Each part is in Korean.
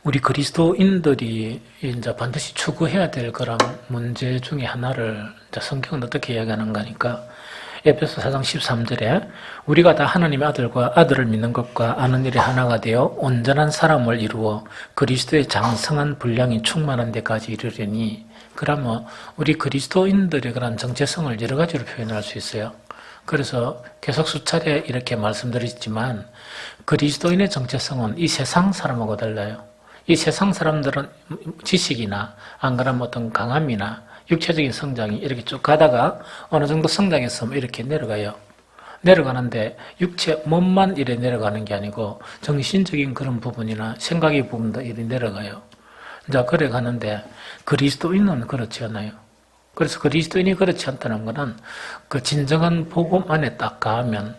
우리 그리스도인들이 이제 반드시 추구해야 될 그런 문제 중에 하나를 이제 성경은 어떻게 이야기하는 거니까 에베소 4장 13절에 우리가 다 하나님의 아들과 아들을 믿는 것과 아는 일이 하나가 되어 온전한 사람을 이루어 그리스도의 장성한 분량이 충만한 데까지 이르려니. 그러면 우리 그리스도인들의 그런 정체성을 여러 가지로 표현할 수 있어요. 그래서 계속 수차례 이렇게 말씀드렸지만 그리스도인의 정체성은 이 세상 사람하고 달라요. 이 세상 사람들은 지식이나 안 그러면 어떤 강함이나 육체적인 성장이 이렇게 쭉 가다가 어느 정도 성장했으면 이렇게 내려가요. 내려가는데 육체 몸만 이래 내려가는 게 아니고 정신적인 그런 부분이나 생각의 부분도 이래 내려가요. 자, 그래 가는데 그리스도인은 그렇지 않아요. 그래서 그리스도인이 그렇지 않다는 것은 그 진정한 복음 안에 딱 거하면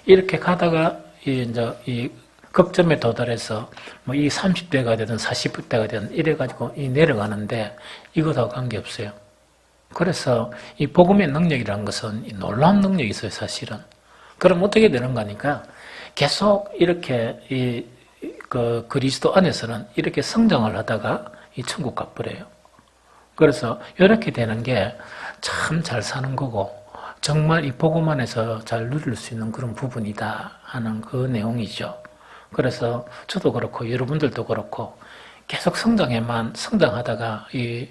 이렇게 가다가 이 극점에 도달해서 뭐 이 30대가 되든 40대가 되든 이래가지고 이 내려가는데 이거하고 관계없어요. 그래서 이 복음의 능력이라는 것은 놀라운 능력이 있어요, 사실은. 그럼 어떻게 되는가 하니까 계속 이렇게 그 그리스도 안에서는 이렇게 성장을 하다가 이 천국 가버려요. 그래서 이렇게 되는 게 참 잘 사는 거고 정말 이 복음 안에서 잘 누릴 수 있는 그런 부분이다 하는 그 내용이죠. 그래서 저도 그렇고 여러분들도 그렇고 계속 성장하다가 이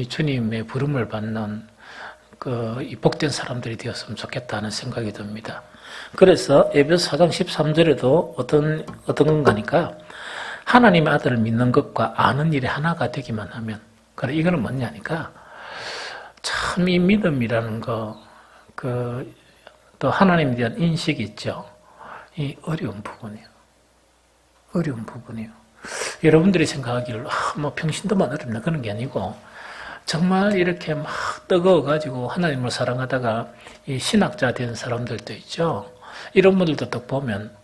주님의 부름을 받는 이 복된 사람들이 되었으면 좋겠다는 생각이 듭니다. 그래서 에베소 4장 13절에도 어떤 건가 하니까 하나님의 아들을 믿는 것과 아는 일이 하나가 되기만 하면. 그래, 이거는 뭐냐니까 참 이 믿음이라는 거, 또 하나님에 대한 인식이 있죠. 이 어려운 부분이에요. 여러분들이 생각하기를 뭐 평신도만 어렵나 그런 게 아니고 정말 이렇게 막 뜨거워가지고 하나님을 사랑하다가 이 신학자 된 사람들도 있죠. 이런 분들도 딱 보면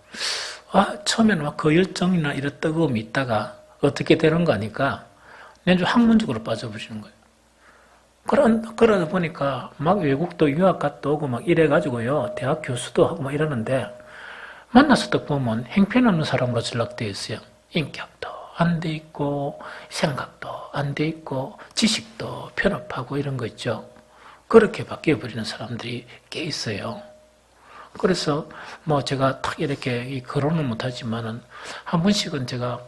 처음에는 막 그 열정이나 이런 뜨거움이 있다가 어떻게 되는 거 아니까 내주 학문적으로 빠져버리는 거예요. 그러다 보니까 막 외국도 유학 갔다 오고 막 이래가지고요. 대학 교수도 하고 막 이러는데 만나서 딱 보면 행편없는 사람으로 전락되어 있어요. 인격도 안 돼 있고 생각도 안 돼 있고 지식도 편협하고 이런 거 있죠. 그렇게 바뀌어버리는 사람들이 꽤 있어요. 그래서 뭐 제가 탁 이렇게 거론은 못하지만은 한 번씩은 제가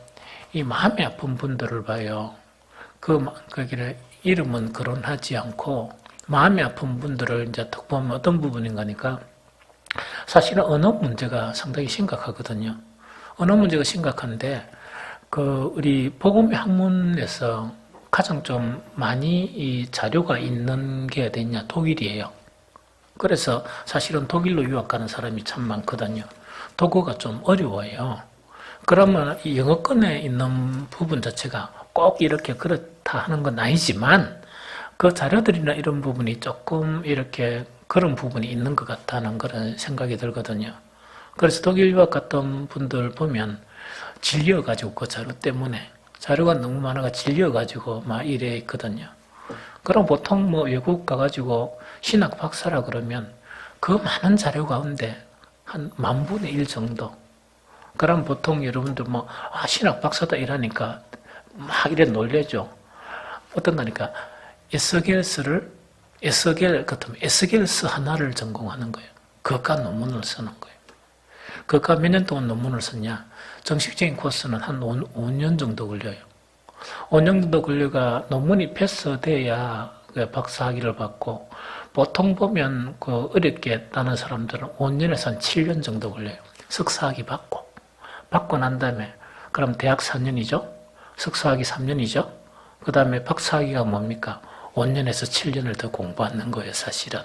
이 마음이 아픈 분들을 봐요. 거기를 이름은 거론하지 않고 마음이 아픈 분들을 이제 딱 보면 어떤 부분인가 하니까 사실은 언어 문제가 상당히 심각하거든요. 언어 문제가 심각한데 우리 복음의 학문에서 가장 좀 많이 이 자료가 있는 게 어디냐 독일이에요. 그래서 사실은 독일로 유학 가는 사람이 참 많거든요. 독어가 좀 어려워요. 그러면 이 영어권에 있는 부분 자체가 꼭 이렇게 그렇다 하는 건 아니지만 그 자료들이나 이런 부분이 조금 이렇게 그런 부분이 있는 것 같다는 그런 생각이 들거든요. 그래서 독일 유학 갔던 분들 보면 질려가지고 그 자료 때문에 자료가 너무 많아가 질려가지고 막 이래 있거든요. 그럼 보통 뭐 외국 가가지고 신학 박사라 그러면 그 많은 자료 가운데 한 10,000분의 1 정도. 그럼 보통 여러분들 뭐 신학 박사다 이러니까 막 이래 놀래죠. 어떤가니까 에스겔스 하나를 전공하는 거예요. 그과 논문을 쓰는 거예요. 그과 몇 년 동안 논문을 썼냐? 정식적인 코스는 한 5년 정도 걸려요. 5년 정도 걸려가 논문이 패스돼야 박사학위를 받고 보통 보면 어렵게 따는 사람들은 5년에서 한 7년 정도 걸려요. 석사학위 받고 난 다음에 그럼 대학 4년이죠. 석사학위 3년이죠. 그 다음에 박사학위가 뭡니까? 5년에서 7년을 더 공부하는 거예요, 사실은.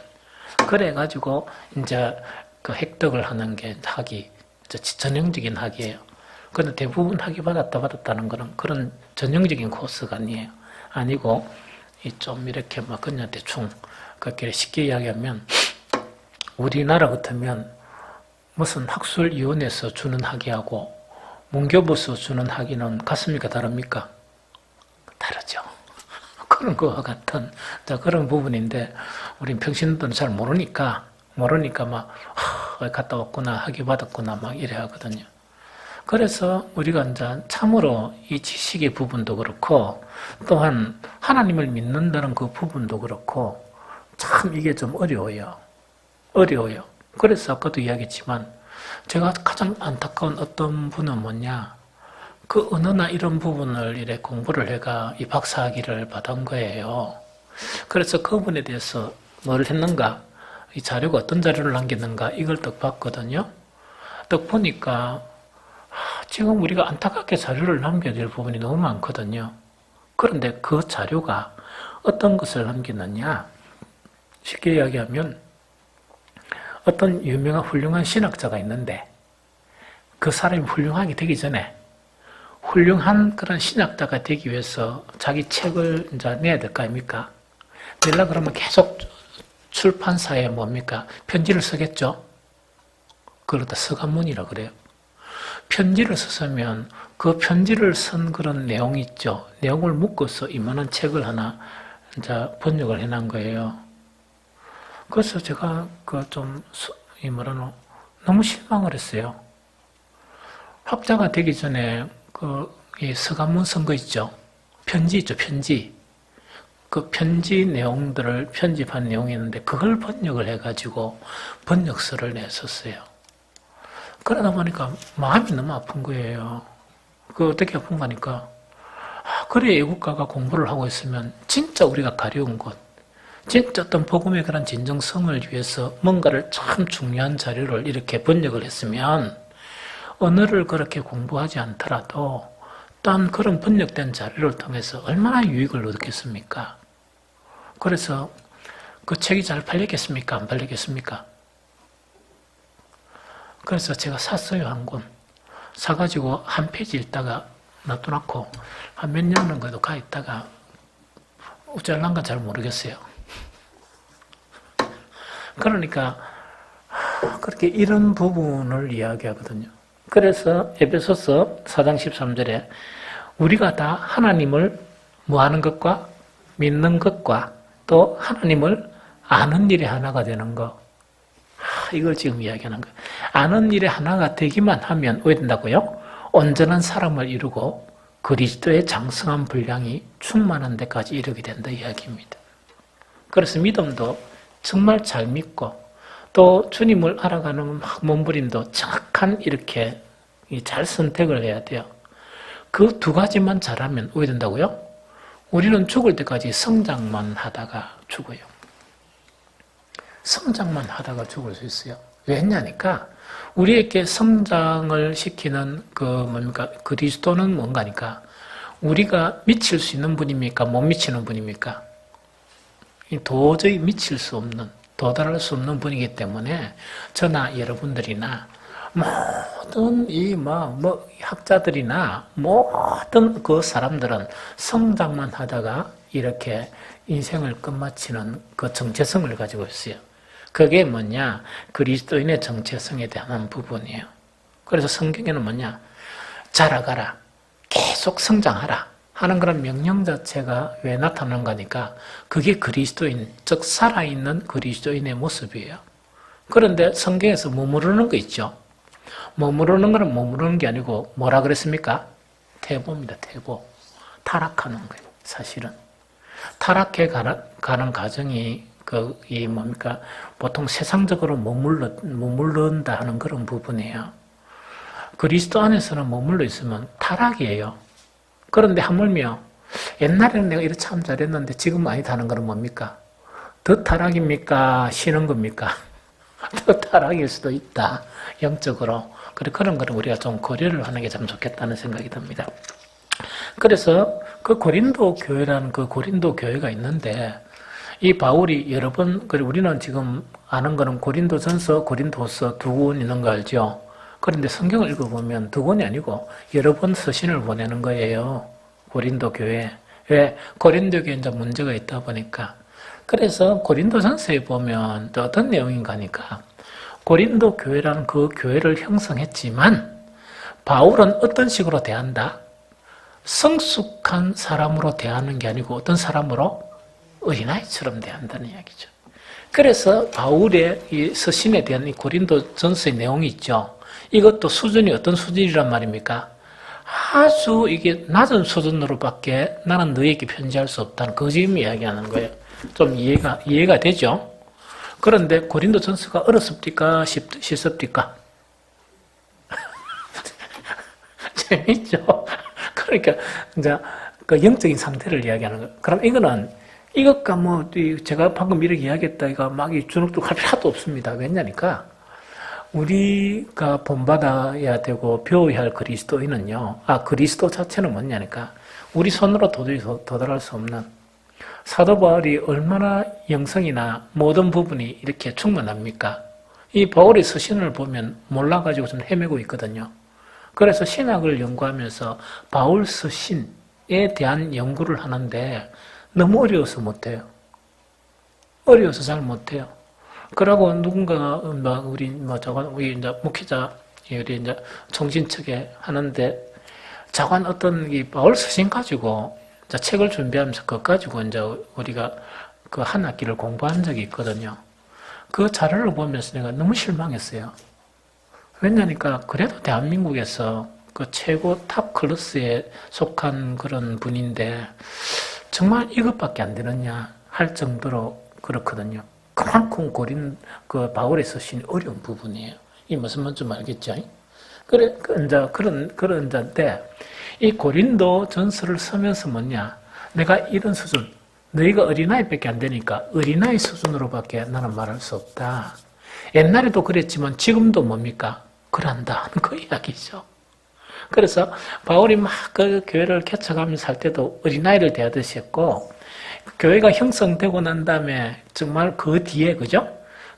그래가지고, 이제, 획득을 하는 게 학위, 전형적인 학위예요. 그런데 대부분 학위 받았다는 거는 그런 전형적인 코스가 아니에요. 아니고, 좀 이렇게 막 그냥 대충, 그렇게 쉽게 이야기하면, 우리나라 같으면 무슨 학술위원회에서 주는 학위하고, 문교부에서 주는 학위는 같습니까? 다릅니까? 다르죠. 그런 거와 같은 그런 부분인데 우린 평신도는 잘 모르니까 막 갔다 왔구나 학위 받았구나 막 이래 하거든요. 그래서 우리가 이제 참으로 이 지식의 부분도 그렇고 또한 하나님을 믿는다는 그 부분도 그렇고 참 이게 좀 어려워요. 그래서 아까도 이야기했지만 제가 가장 안타까운 어떤 분은 뭐냐, 그 언어나 이런 부분을 이래 공부를 해가 이 박사학위를 받은 거예요. 그래서 그분에 대해서 뭘 했는가, 이 자료가 어떤 자료를 남겼는가 이걸 딱 봤거든요. 딱 보니까 지금 우리가 안타깝게 자료를 남겨야 될 부분이 너무 많거든요. 그런데 그 자료가 어떤 것을 남겼느냐, 쉽게 이야기하면 어떤 유명한 훌륭한 신학자가 있는데 그 사람이 훌륭하게 되기 전에 훌륭한 그런 신학자가 되기 위해서 자기 책을 이제 내야 될 거 아닙니까? 내려 그러면 계속 출판사에 뭡니까? 편지를 쓰겠죠? 그러다 서간문이라 그래요. 편지를 썼으면 그 편지를 쓴 그런 내용이 있죠. 내용을 묶어서 이만한 책을 하나 이제 번역을 해놓은 거예요. 그래서 제가 너무 실망을 했어요. 학자가 되기 전에 이 서간문 쓴 거 있죠. 편지 있죠, 편지. 그 편지 내용들을 편집한 내용이 있는데 그걸 번역을 해가지고 번역서를 냈었어요. 그러다 보니까 마음이 너무 아픈 거예요. 어떻게 아픈 거니까 그래 애국가가 공부를 하고 있으면 진짜 우리가 가려운 것, 진짜 어떤 복음의 그런 진정성을 위해서 뭔가를 참 중요한 자료를 이렇게 번역을 했으면 언어를 그렇게 공부하지 않더라도 딴 그런 번역된 자료를 통해서 얼마나 유익을 얻겠습니까? 그래서 그 책이 잘 팔렸겠습니까? 안 팔렸겠습니까? 그래서 제가 샀어요, 한 권. 사가지고 한 페이지 읽다가 놔둬놓고 한 몇 년은 그래도 가 있다가 어쩌란 건 잘 모르겠어요. 그러니까 그렇게 이런 부분을 이야기하거든요. 그래서 에베소서 4장 13절에 우리가 다 하나님을 뭐하는 것과 믿는 것과 또 하나님을 아는 일에 하나가 되는 거, 이걸 지금 이야기하는 거예요. 아는 일에 하나가 되기만 하면 왜 된다고요? 온전한 사람을 이루고 그리스도의 장성한 분량이 충만한 데까지 이르게 된다 이야기입니다. 그래서 믿음도 정말 잘 믿고 또 주님을 알아가는 몸부림도 정확한 이렇게 잘 선택을 해야 돼요. 그 두 가지만 잘하면 왜 된다고요? 우리는 죽을 때까지 성장만 하다가 죽어요. 성장만 하다가 죽을 수 있어요. 왜냐니까 우리에게 성장을 시키는 그리스도는 뭔가니까 우리가 미칠 수 있는 분입니까? 못 미치는 분입니까? 도저히 미칠 수 없는, 도달할 수 없는 분이기 때문에 저나 여러분들이나 모든 학자들이나 모든 그 사람들은 성장만 하다가 이렇게 인생을 끝마치는 그 정체성을 가지고 있어요. 그게 뭐냐? 그리스도인의 정체성에 대한 부분이에요. 그래서 성경에는 뭐냐? 자라가라, 계속 성장하라 하는 그런 명령 자체가 왜 나타나는 거니까 그게 그리스도인, 즉 살아있는 그리스도인의 모습이에요. 그런데 성경에서 머무르는 거 있죠. 머무르는 거는 머무르는 게 아니고 뭐라 그랬습니까? 퇴보입니다. 퇴보. 타락하는 거예요. 사실은. 타락해 가는 과정이 보통 세상적으로 머무른다 하는 그런 부분이에요. 그리스도 안에서는 머물러 있으면 타락이에요. 그런데 하물며 옛날에는 내가 이렇게 참 잘했는데 지금 아니다 하는 건 뭡니까? 더 타락입니까? 쉬는 겁니까? 더 타락일 수도 있다. 영적으로. 그런 거는 우리가 좀 고려를 하는 게 참 좋겠다는 생각이 듭니다. 그래서 그 고린도 교회라는 그 고린도 교회가 있는데 이 바울이 여러 번, 우리는 지금 아는 거는 고린도전서, 고린도서 두 권 있는 거 알죠? 그런데 성경을 읽어보면 두 권이 아니고 여러 번 서신을 보내는 거예요. 고린도 교회. 왜? 고린도 교회에 이제 문제가 있다 보니까. 그래서 고린도전서에 보면 또 어떤 내용인가 하니까 고린도 교회라는 그 교회를 형성했지만 바울은 어떤 식으로 대한다? 성숙한 사람으로 대하는 게 아니고 어떤 사람으로? 어린아이처럼 대한다는 이야기죠. 그래서 바울의 이 서신에 대한 이 고린도전서의 내용이 있죠. 이것도 수준이 어떤 수준이란 말입니까? 아주 이게 낮은 수준으로밖에 나는 너에게 편지할 수 없다는 그 지금 이야기하는 거예요. 좀 이해가 되죠? 그런데 고린도전서가 어렵습니까? 쉽습니까? 재밌죠? 그러니까 이제 그 영적인 상태를 이야기하는 거예요. 그럼 이거는 이것과 뭐 제가 방금 이렇게 이야기했다 이거 막 주눅들 할 필요도 없습니다. 왜냐니까 우리가 본받아야 되고 배워야 할 그리스도인은요. 그리스도 자체는 뭐냐니까 우리 손으로 도저히 도달할 수 없는 사도 바울이 얼마나 영성이나 모든 부분이 이렇게 충만합니까? 이 바울의 서신을 보면 몰라가지고 좀 헤매고 있거든요. 그래서 신학을 연구하면서 바울 서신에 대한 연구를 하는데 너무 어려워서 못해요. 어려워서 잘 못해요. 그러고 누군가가 우리 이제 목회자 우리 이제 정신척에 하는데 자관 어떤 이 바울 서신 가지고 이제 책을 준비하면서 그거 가지고 이제 우리가 그 한 학기를 공부한 적이 있거든요. 그 자료를 보면서 내가 너무 실망했어요. 왜냐니까 그래도 대한민국에서 그 최고 탑 클래스에 속한 그런 분인데 정말 이것밖에 안 되느냐 할 정도로 그렇거든요. 그만큼 그 바울의 서신이 어려운 부분이에요. 이 무슨 말인지 알겠죠? 그래, 이제 그런 자인데, 이 고린도 전서를 쓰면서 뭐냐? 내가 이런 수준, 너희가 어린아이밖에 안 되니까 어린아이 수준으로밖에 나는 말할 수 없다. 옛날에도 그랬지만 지금도 뭡니까? 그런다 하는 그 이야기죠. 그래서 바울이 막 그 교회를 개척하면서 할 때도 어린아이를 대하듯이 했고, 교회가 형성되고 난 다음에 정말 그 뒤에, 그죠?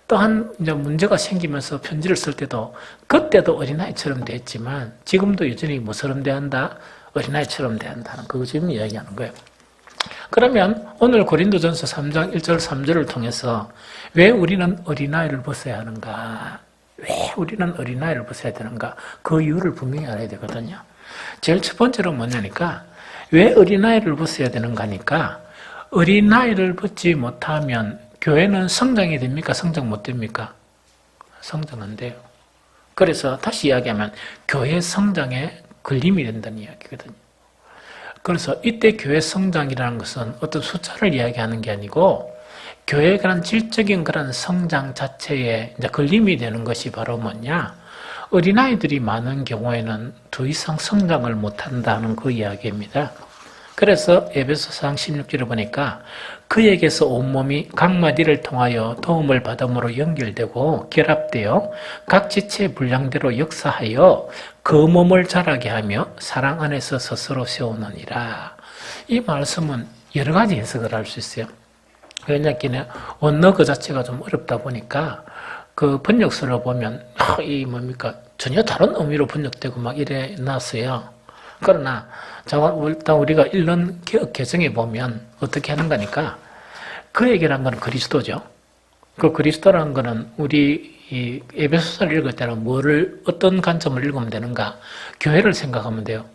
또한 이제 문제가 생기면서 편지를 쓸 때도 그때도 어린아이처럼 대했지만 지금도 여전히 뭐처럼 대한다? 어린아이처럼 대한다는 그거 지금 이야기하는 거예요. 그러면 오늘 고린도전서 3장 1절 3절을 통해서 왜 우리는 어린아이를 벗어야 하는가? 왜 우리는 어린아이를 벗어야 되는가? 그 이유를 분명히 알아야 되거든요. 제일 첫 번째로 뭐냐니까 왜 어린아이를 벗어야 되는가 하니까 어린아이를 벗지 못하면 교회는 성장이 됩니까? 성장 못 됩니까? 성장 안 돼요. 그래서 다시 이야기하면 교회 성장에 걸림이 된다는 이야기거든요. 그래서 이때 교회 성장이라는 것은 어떤 숫자를 이야기하는 게 아니고 교회에 관한 질적인 그런 성장 자체에 이제 걸림이 되는 것이 바로 뭐냐? 어린아이들이 많은 경우에는 더 이상 성장을 못한다는 그 이야기입니다. 그래서 에베소서 16절을 보니까 그에게서 온몸이 각 마디를 통하여 도움을 받음으로 연결되고 결합되어 각 지체의 분량대로 역사하여 그 몸을 자라게 하며 사랑 안에서 스스로 세우느니라. 이 말씀은 여러 가지 해석을 할 수 있어요. 왜냐하면 언어 그 자체가 좀 어렵다 보니까 그 번역서를 보면 이 뭡니까 전혀 다른 의미로 번역되고 막 이래 놨어요. 그러나 일단 우리가 읽는 개정에 보면 어떻게 하는 거니까 그에게란 건 그리스도죠. 그 그리스도라는 거는 우리 이 에베소서를 읽을 때는 어떤 관점을 읽으면 되는가? 교회를 생각하면 돼요.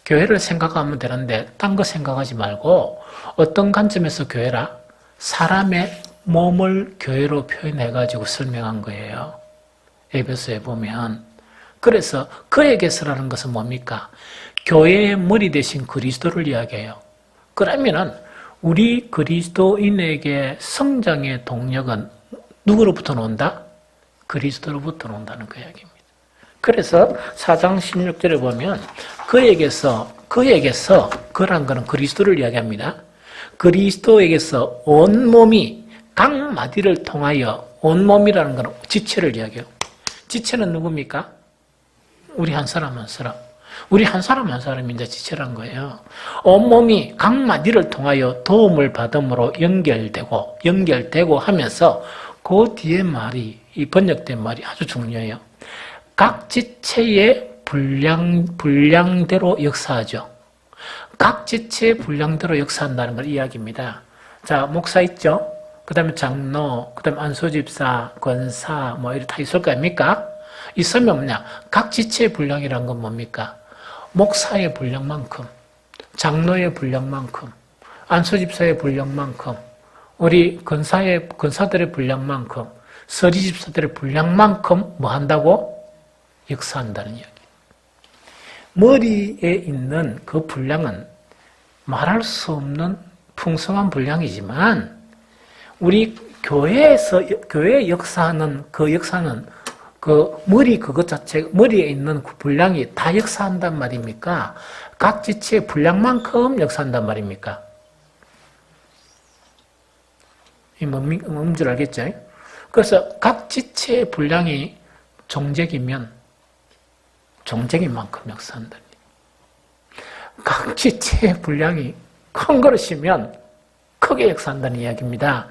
교회를 생각하면 되는데 딴 거 생각하지 말고 어떤 관점에서 교회라? 사람의 몸을 교회로 표현해가지고 설명한 거예요. 에베소에 보면. 그래서 그에게서라는 것은 뭡니까? 교회의 머리 대신 그리스도를 이야기해요. 그러면은 우리 그리스도인에게 성장의 동력은 누구로부터 나온다? 그리스도로부터 나온다는 그 이야기입니다. 그래서 4장 16절에 보면 그에게서 그란 거는 그리스도를 이야기합니다. 그리스도에게서 온몸이 각 마디를 통하여 온몸이라는 거는 지체를 이야기해요. 지체는 누굽니까? 우리 한 사람 한 사람. 우리 한 사람 한 사람이 이제 지체란 거예요. 온몸이 각 마디를 통하여 도움을 받음으로 연결되고 하면서 그 뒤에 말이, 이 번역된 말이 아주 중요해요. 각 지체의 분량대로 역사하죠. 각 지체의 분량대로 역사한다는 걸 이야기입니다. 자, 목사 있죠? 그 다음에 장로, 그 다음에 안수집사, 권사, 뭐 이렇게 다 있을 거 아닙니까? 있으면 뭐냐? 각 지체의 분량이란 건 뭡니까? 목사의 분량만큼, 장로의 분량만큼, 안수집사의 분량만큼, 우리 권사들의 분량만큼, 서리집사들의 분량만큼 뭐 한다고? 역사한다는 이야기. 머리에 있는 그 분량은 말할 수 없는 풍성한 분량이지만 우리 교회에 역사하는 그 역사는 그 그것 자체, 머리에 있는 그 분량이 다 역사한단 말입니까? 각 지체의 분량만큼 역사한단 말입니까? 이 뭔 줄 알겠죠? 그래서 각 지체의 분량이 종적이면 종적인 만큼 역사한다. 각 지체의 분량이 큰 그릇이면 크게 역사한다는 이야기입니다.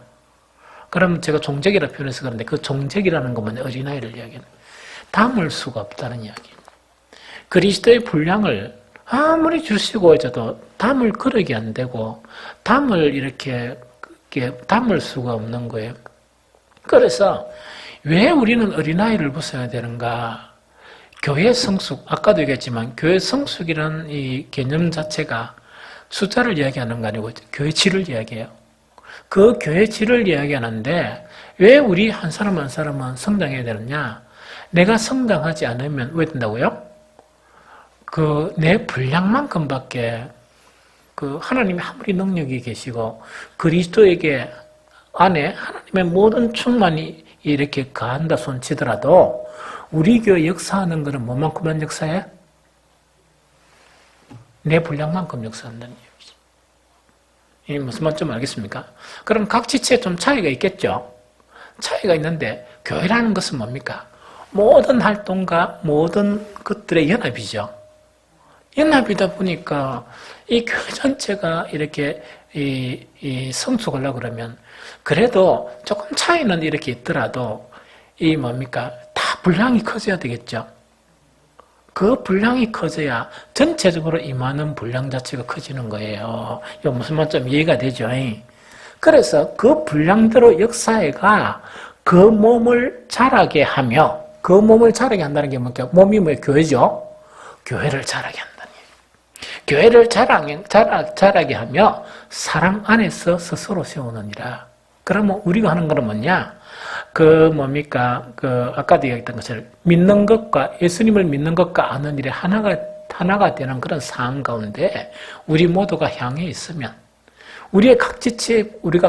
그럼 제가 종적이라 표현해서 그런데 그 종적이라는 것만 어린아이를 이야기하는 담을 수가 없다는 이야기. 그리스도의 분량을 아무리 주시고 있어도 담을 그릇이 안 되고 담을 이렇게 담을 수가 없는 거예요. 그래서 왜 우리는 어린아이를 벗어야 되는가? 교회 성숙, 아까도 얘기했지만 교회 성숙이라는 이 개념 자체가 숫자를 이야기하는 거 아니고 교회 질을 이야기해요. 그 교회 질을 이야기하는데 왜 우리 한 사람 한 사람은 성장해야 되느냐? 내가 성장하지 않으면 왜 된다고요? 내 분량만큼밖에 하나님의 아무리 능력이 계시고 그리스도에게 안에 하나님의 모든 충만이 이렇게 가한다 손치더라도 우리 교회 역사하는 것은 뭐만큼만 역사해? 내 분량만큼 역사한다는 얘기죠. 이 무슨 말인지 좀 알겠습니까? 그럼 각 지체에 좀 차이가 있겠죠? 차이가 있는데 교회라는 것은 뭡니까? 모든 활동과 모든 것들의 연합이죠. 연합이다 보니까 이 교회 전체가 이렇게 성숙하려고 그러면 그래도 조금 차이는 이렇게 있더라도 다 분량이 커져야 되겠죠. 그 분량이 커져야 전체적으로 임하는 분량 자체가 커지는 거예요. 이거 무슨 말인지 좀 이해가 되죠? 그래서 그 분량대로 역사회가 그 몸을 자라게 하며 그 몸을 자라게 한다는 게 뭔가 몸이 뭐예요? 교회죠? 교회를 자라게 한다는 얘기예요. 교회를 자라게 하며 사랑 안에서 스스로 세우느니라. 그러면 우리가 하는 거는 뭐냐? 아까도 얘기했던 것처럼 믿는 것과 예수님을 믿는 것과 아는 일에 하나가 되는 그런 상황 가운데 우리 모두가 향해 있으면 우리가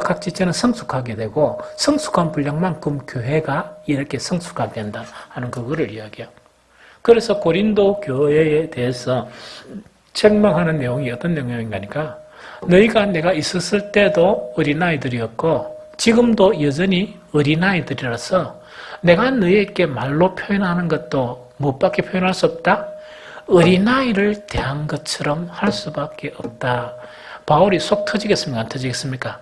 각 지체는 성숙하게 되고 성숙한 분량만큼 교회가 이렇게 성숙하게 된다 하는 그거를 이야기해요. 그래서 고린도 교회에 대해서 책망하는 내용이 어떤 내용인가니까 내가 있었을 때도 어린아이들이었고 지금도 여전히 어린아이들이라서 내가 너희에게 말로 표현하는 것도 무엇밖에 표현할 수 없다? 어린아이를 대한 것처럼 할 수밖에 없다. 바울이 속 터지겠습니까? 안 터지겠습니까?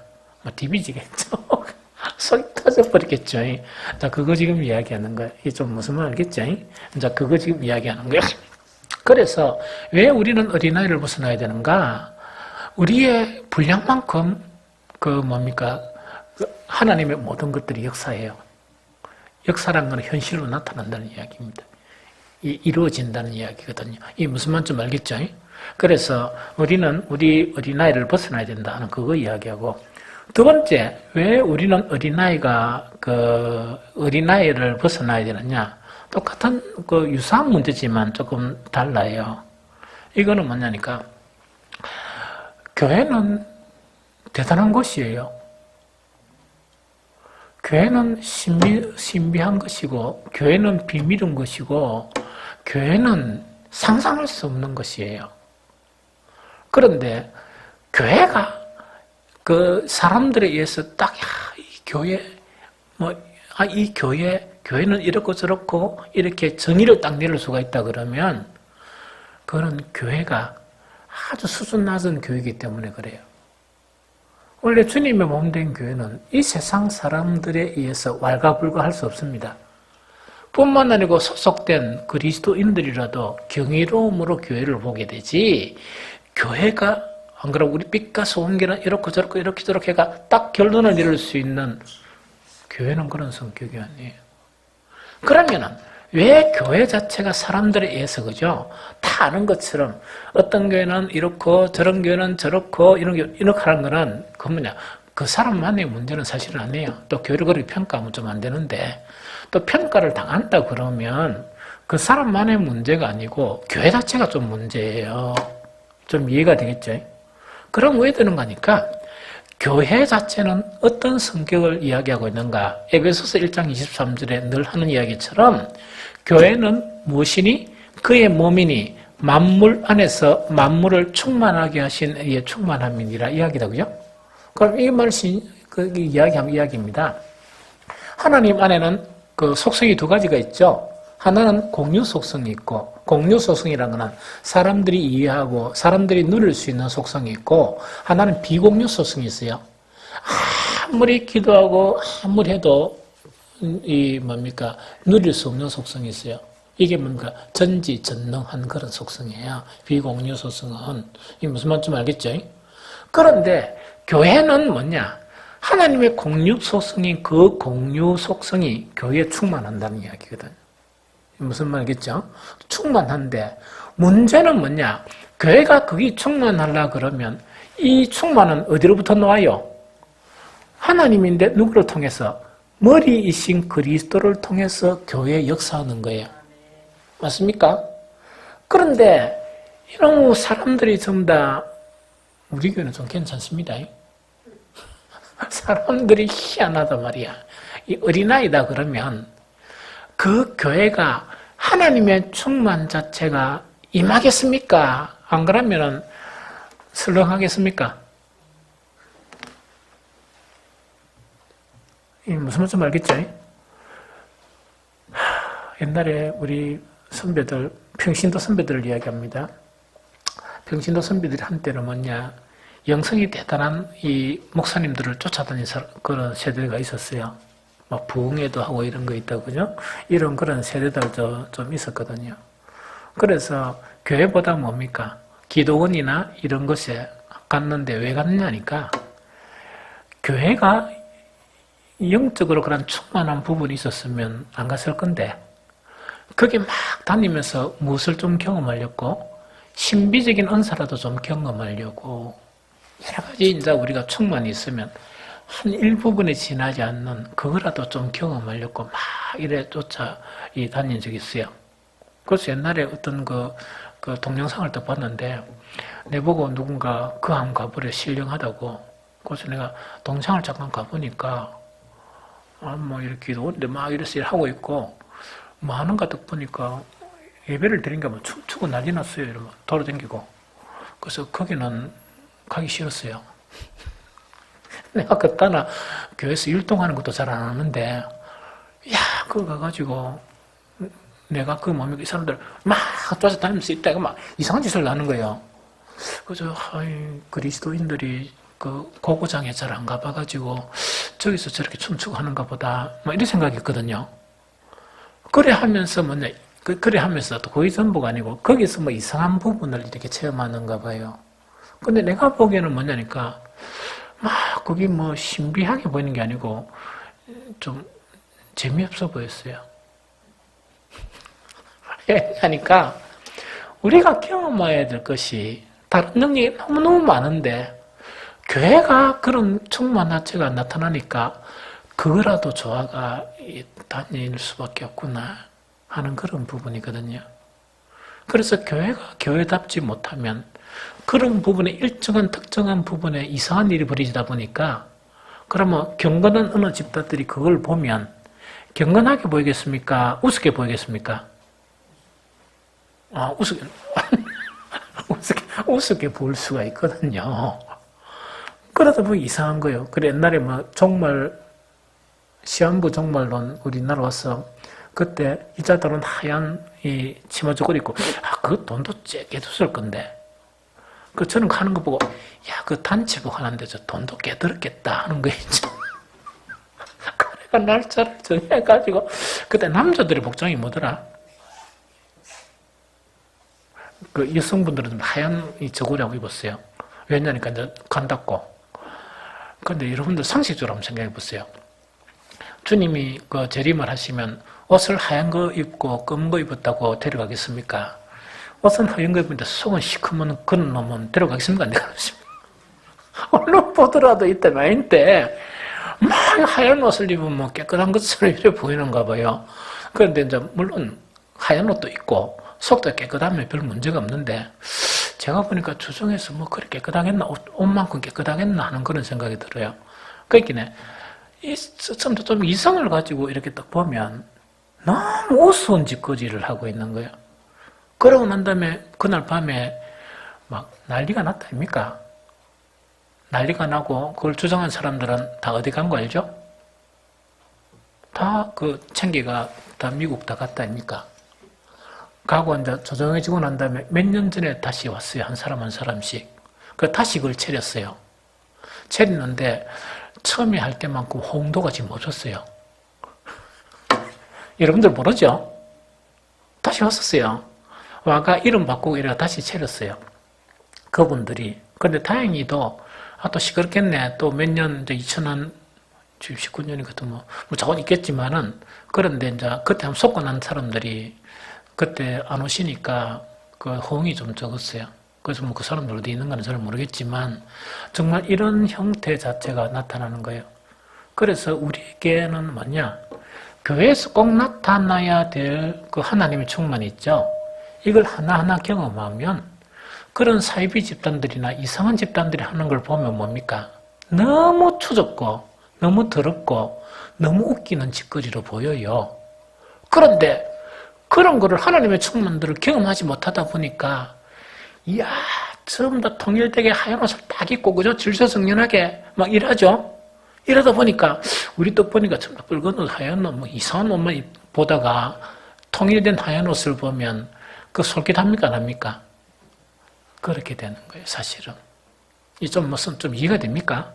디비지겠죠. 속이 터져버리겠죠. 자, 그거 지금 이야기하는 거예요. 이게 좀 무슨 말 알겠죠? 자, 그거 지금 이야기하는 거예요. 그래서 왜 우리는 어린아이를 벗어나야 되는가? 우리의 분량만큼 하나님의 모든 것들이 역사예요. 역사란 건 현실로 나타난다는 이야기입니다. 이루어진다는 이야기거든요. 이게 무슨 말인지 알겠죠? 그래서 우리는 우리 어린아이를 벗어나야 된다 하는 그거 이야기하고 두 번째, 왜 우리는 어린아이를 벗어나야 되느냐? 똑같은 유사한 문제지만 조금 달라요. 이거는 뭐냐니까 교회는 대단한 곳이에요. 교회는 신비한 것이고 교회는 비밀인 것이고 교회는 상상할 수 없는 것이에요. 그런데 교회가 사람들에 의해서 딱 교회는 이렇고 저렇고 이렇게 정의를 딱 내릴 수가 있다 그러면 그거는 교회가 아주 수준 낮은 교회이기 때문에 그래요. 원래 주님의 몸된 교회는 이 세상 사람들에 의해서 왈가불가할 수 없습니다. 뿐만 아니고 소속된 그리스도인들이라도 경이로움으로 교회를 보게 되지 교회가 안 그러고 우리 빛과 소금기는 이렇고 저렇고 이렇게 저렇게가 딱 결론을 내릴 수 있는 교회는 그런 성격이 아니에요. 그러면은 왜 교회 자체가 사람들에 의해서 그죠? 다 아는 것처럼 어떤 교회는 이렇고 저런 교회는 저렇고 이렇게 하는 거는 그 사람만의 문제는 사실은 아니에요. 또 교회를 그렇게 평가하면 좀 안 되는데 또 평가를 당한다 그러면 그 사람만의 문제가 아니고 교회 자체가 좀 문제예요. 좀 이해가 되겠죠? 그럼 왜 되는 거니까 교회 자체는 어떤 성격을 이야기하고 있는가? 에베소서 1장 23절에 늘 하는 이야기처럼 교회는 무엇이니? 그의 몸이니 만물 안에서 만물을 충만하게 하신 이의 충만함이니라 이야기다. 그죠? 그럼 이 말씀 그 이야기하면 이야기입니다. 하나님 안에는 그 속성이 두 가지가 있죠. 하나는 공유 속성이 있고, 공유 속성이라는 것은 사람들이 이해하고 사람들이 누릴 수 있는 속성이 있고, 하나는 비공유 속성이 있어요. 아무리 기도하고 아무리 해도 누릴 수 없는 속성이 있어요. 이게 뭔가 전지전능한 그런 속성이에요. 비공유 속성은. 이게 무슨 말인지 알겠죠? 그런데 교회는 뭐냐? 하나님의 공유 속성인 그 공유 속성이 교회에 충만한다는 이야기거든. 무슨 말이겠죠? 충만한데 문제는 뭐냐? 교회가 그게 충만하려 그러면 이 충만은 어디로부터 나와요? 하나님인데 누구를 통해서? 머리이신 그리스도를 통해서 교회에 역사하는 거예요. 맞습니까? 그런데 이런 사람들이 전부 다 우리 교회는 좀 괜찮습니다. 사람들이 희한하단 말이야. 이 어린아이다 그러면 그 교회가 하나님의 충만 자체가 임하겠습니까? 안 그러면 설렁하겠습니까? 무슨 말인지 알겠죠? 옛날에 우리 선배들, 평신도 선배들을 이야기합니다. 평신도 선배들이 한때는 뭐냐, 영성이 대단한 이 목사님들을 쫓아다니는 그런 세대가 있었어요. 막 부흥회도 하고 이런 거 있다고, 그죠? 이런 그런 세대들도 좀 있었거든요. 그래서 교회보다 뭡니까? 기도원이나 이런 곳에 갔는데 왜 갔느냐니까, 교회가 영적으로 그런 충만한 부분이 있었으면 안 갔을 건데, 거기 막 다니면서 무엇을 좀 경험하려고, 신비적인 은사라도 좀 경험하려고, 여러 가지 이제 우리가 충만이 있으면 한 일부분에 지나지 않는 그거라도 좀 경험하려고 막 이래 쫓아 다닌 적이 있어요. 그래서 옛날에 어떤 그 동영상을 또 봤는데, 내보고 누군가 그 한 가보래 신령하다고. 그래서 내가 동창을 잠깐 가보니까, 뭐 이렇게 기도원데 막 이래서 하고 있고, 뭐 하는 가 딱 보니까 예배를 드린가 뭐 춤추고 난리 났어요. 이러면 돌아다니고. 그래서 거기는 가기 싫었어요. 내가 그때나 교회에서 율동하는 것도 잘 안 하는데, 그거 가가지고, 내가 그 몸에 이 사람들 막 쫓아다니면서 있다가 막 이상한 짓을 하는 거예요. 그래서, 그리스도인들이 그 고고장에 잘 안 가봐가지고, 저기서 저렇게 춤추고 하는가 보다, 뭐 이런 생각이 있거든요. 그래 하면서 뭐냐, 그래 하면서 또 거의 전부가 아니고, 거기서 뭐 이상한 부분을 이렇게 체험하는가 봐요. 근데 내가 보기에는 뭐냐니까, 막 거기 뭐 신비하게 보이는 게 아니고 좀 재미없어 보였어요. 왜냐니까 우리가 경험해야 될 것이 다른 능력이 너무너무 많은데 교회가 그런 충만하체가 나타나니까 그거라도 조화가 다닐 수밖에 없구나 하는 그런 부분이거든요. 그래서 교회가 교회답지 못하면 그런 부분에 일정한 특정한 부분에 이상한 일이 벌어지다 보니까, 그러면 경건한 어느 집단들이 그걸 보면 경건하게 보이겠습니까? 우습게 보이겠습니까? 우습게 볼 수가 있거든요. 그러다 보니 이상한 거예요. 그래, 옛날에 뭐 종말, 시한부 종말론 우리나라 와서 그때 이자들은 하얀 이 치마 저고리 입고, 그 돈도 쬐게 줬을 건데, 저는 가는 거 보고, 그 단체복 하는데 저 돈도 꽤 들었겠다 하는 거 있죠. 그래가 날짜를 정해가지고, 그때 남자들의 복장이 뭐더라? 그 여성분들은 하얀 이 저고리하고 입었어요. 왜냐니까 이제 간닫고. 근데 여러분들 상식적으로 한번 생각해 보세요. 주님이 그 재림을 하시면 옷을 하얀 거 입고 검은 거 입었다고 데려가겠습니까? 옷은 하얀 거 입는데 속은 시커먼 그런 놈은 데려가겠습니까? 안 되겠습니까? 얼른 보더라도 이때 마인때 막 하얀 옷을 입으면 깨끗한 것처럼 이래 보이는가 봐요. 그런데 이제 물론 하얀 옷도 입고 속도 깨끗하면 별 문제가 없는데 제가 보니까 주중에서 뭐 그렇게 깨끗하겠나 옷만큼 깨끗하겠나 하는 그런 생각이 들어요. 그러니까 좀 이성을 가지고 이렇게 딱 보면 너무 우스운 짓거리를 하고 있는 거예요. 그러고 난 다음에 그날 밤에 막 난리가 났다 아닙니까? 난리가 나고 그걸 주장한 사람들은 다 어디 간 거 알죠? 다 그 챙기가 다 미국 다 갔다 아닙니까? 가고 이제 조정해지고 난 다음에 몇 년 전에 다시 왔어요. 한 사람 한 사람씩. 그 다시 그걸 차렸어요. 차렸는데 처음에 할 때만큼 홍도가 지금 없었어요. 여러분들 모르죠? 다시 왔었어요. 와가 이름 바꾸고 이래가 다시 차렸어요. 그분들이. 근데 다행히도 또 시끄럽겠네. 또 몇 년, 이제 2019년이거든 뭐 저건 있겠지만은, 그런데 이제 그때 한번 속고 난 사람들이 그때 안 오시니까 그 호응이 좀 적었어요. 그래서 뭐 그 사람들 어디 있는 건지 잘 모르겠지만 정말 이런 형태 자체가 나타나는 거예요. 그래서 우리에게는 뭐냐? 교회에서 꼭 나타나야 될 그 하나님의 충만이 있죠. 이걸 하나하나 경험하면 그런 사이비 집단들이나 이상한 집단들이 하는 걸 보면 뭡니까? 너무 추접고 너무 더럽고 너무 웃기는 짓거리로 보여요. 그런데 그런 거를 하나님의 충만들을 경험하지 못하다 보니까 이야 전부 다 통일되게 하얀 옷을 딱 입고 그죠? 질서정연하게 막 일하죠. 이러다 보니까 우리 또 보니까 전부 다 붉은 옷, 하얀 옷, 뭐 이상한 옷만 보다가 통일된 하얀 옷을 보면 그 솔깃합니까 안 합니까? 그렇게 되는 거예요 사실은. 이 좀 무슨 좀 이해가 됩니까?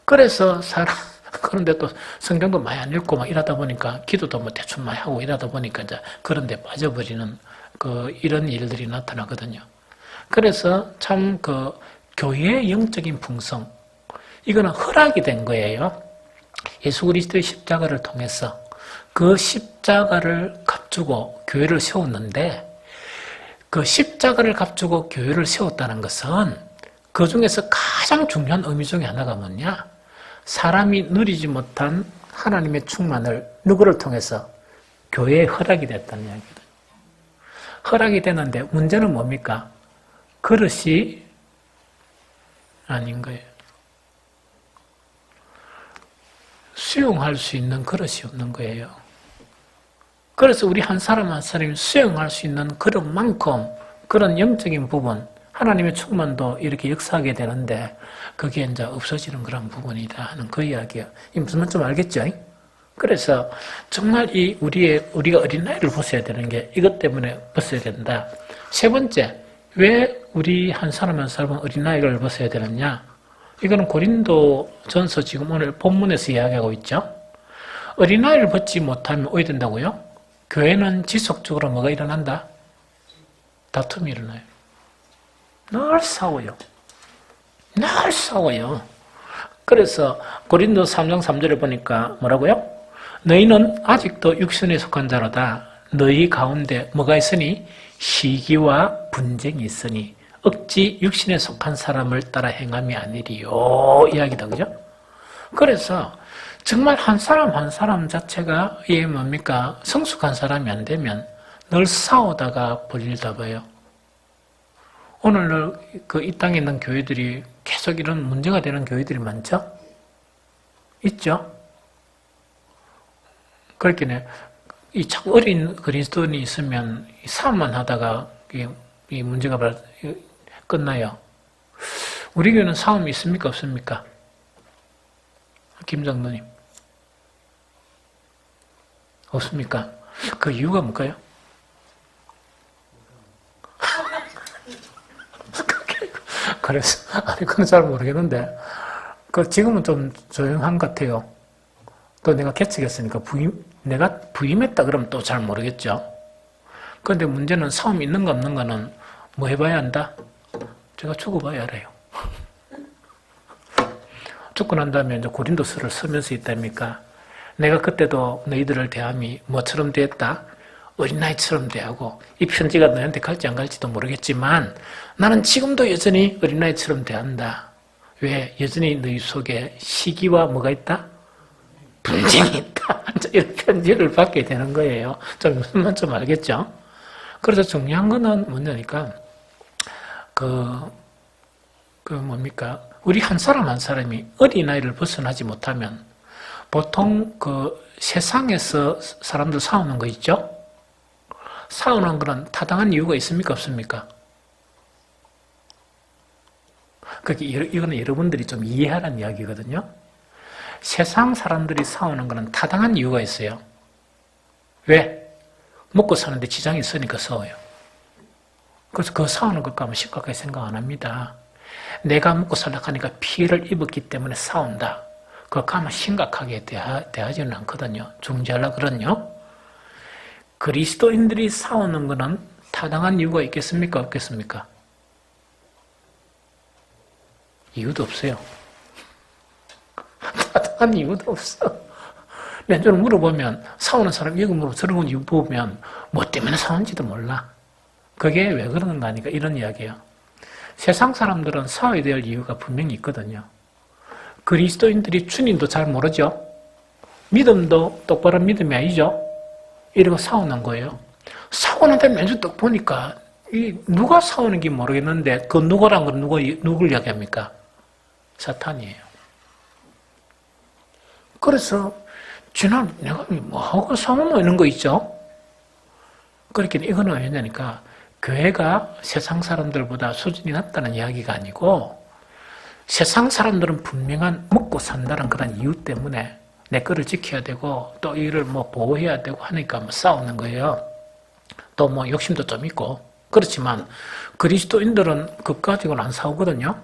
그래서 사람 그런데 또 성경도 많이 안 읽고 막 이러다 보니까 기도도 뭐 대충 많이 하고 이러다 보니까 이제 그런데 빠져버리는 그 이런 일들이 나타나거든요. 그래서 참 그 교회의 영적인 풍성 이거는 허락이 된 거예요. 예수 그리스도의 십자가를 통해서 그 십자가를 갖추고 교회를 세웠는데 그 십자가를 갖추고 교회를 세웠다는 것은 그 중에서 가장 중요한 의미 중에 하나가 뭐냐? 사람이 누리지 못한 하나님의 충만을 누구를 통해서? 교회에 허락이 됐다는 이야기거든요. 허락이 되는데 문제는 뭡니까? 그릇이 아닌 거예요. 수용할 수 있는 그릇이 없는 거예요. 그래서 우리 한 사람 한 사람이 수용할 수 있는 그릇만큼 그런 영적인 부분, 하나님의 충만도 이렇게 역사하게 되는데 그게 이제 없어지는 그런 부분이다 하는 그 이야기예요. 이 무슨 말인지 좀 알겠죠? 그래서 정말 우리가 어린아이를 벗어야 되는 게 이것 때문에 벗어야 된다. 세 번째, 왜 우리 한 사람 한 사람은 어린아이를 벗어야 되느냐? 이거는 고린도전서 지금 오늘 본문에서 이야기하고 있죠. 어린아이를 벗지 못하면 어디 된다고요? 교회는 지속적으로 뭐가 일어난다? 다툼이 일어나요. 늘 싸워요. 늘 싸워요. 그래서 고린도 3장 3절에 보니까 뭐라고요? 너희는 아직도 육신에 속한 자로다. 너희 가운데 뭐가 있으니? 시기와 분쟁이 있으니 억지 육신에 속한 사람을 따라 행함이 아니리요. 이야기다. 그죠? 그래서 정말 한 사람 한 사람 자체가 이게 뭡니까? 성숙한 사람이 안 되면 늘 싸우다가 벌리다 봐요. 오늘날 이 땅에 있는 교회들이 계속 이런 문제가 되는 교회들이 많죠? 있죠? 그렇게 이 참 어린 그리스도인이 있으면 싸움만 하다가 이 문제가 끝나요. 우리 교회는 싸움이 있습니까? 없습니까? 김장로님. 없습니까? 그 이유가 뭘까요? 그래서, 그건 잘 모르겠는데, 지금은 좀 조용한 것 같아요. 또 내가 개척했으니까 내가 부임했다 그러면 또 잘 모르겠죠. 그런데 문제는 싸움 있는가 없는가는 뭐 해봐야 한다? 제가 죽어봐야 알아요. 죽고 난 다음에 이제 고린도서를 쓰면서 있답니까? 내가 그때도 너희들을 대함이 뭐처럼 대했다? 어린아이처럼 대하고 이 편지가 너희한테 갈지 안 갈지도 모르겠지만 나는 지금도 여전히 어린아이처럼 대한다. 왜? 여전히 너희 속에 시기와 뭐가 있다? 분쟁이 있다. 이런 편지를 받게 되는 거예요. 좀 무슨 말인지 좀 알겠죠? 그래서 중요한 거는 뭐냐니까, 뭡니까? 우리 한 사람 한 사람이 어린아이를 벗어나지 못하면 보통 세상에서 사람들 싸우는 거 있죠? 싸우는 거는 타당한 이유가 있습니까? 없습니까? 이거는 여러분들이 좀 이해하라는 이야기거든요. 세상 사람들이 싸우는 거는 타당한 이유가 있어요. 왜? 먹고 사는데 지장이 있으니까 싸워요. 그래서 그 싸우는 것과 심각하게 생각 안 합니다. 내가 먹고 살려고 하니까 피해를 입었기 때문에 싸운다. 그거 아마 심각하게 대하지는 않거든요. 중재하려고 그러는요. 그리스도인들이 싸우는 거는 타당한 이유가 있겠습니까? 없겠습니까? 이유도 없어요. 타당한 이유도 없어. 맨날 물어보면 싸우는 사람 이거 물어 저런 이유 보면 뭐 때문에 싸우는지도 몰라. 그게 왜 그러는가 하니까 이런 이야기예요. 세상 사람들은 싸워야 될 이유가 분명히 있거든요. 그리스도인들이 주님도 잘 모르죠. 믿음도 똑바로 믿음이 아니죠. 이러고 싸우는 거예요. 싸우는데 맨날 딱 보니까 누가 싸우는지 모르겠는데 그 누구란 건 누굴 이야기합니까? 사탄이에요. 그래서 지난 내가 뭐하고 싸우노 이런 거 있죠. 그렇게 이거는 왜냐니까 교회가 세상 사람들보다 수준이 낮다는 이야기가 아니고 세상 사람들은 분명한 먹고 산다는 그런 이유 때문에 내 거를 지켜야 되고 또 이를 보호해야 되고 하니까 싸우는 거예요. 또 욕심도 좀 있고 그렇지만 그리스도인들은 그거 가지고는 안 싸우거든요.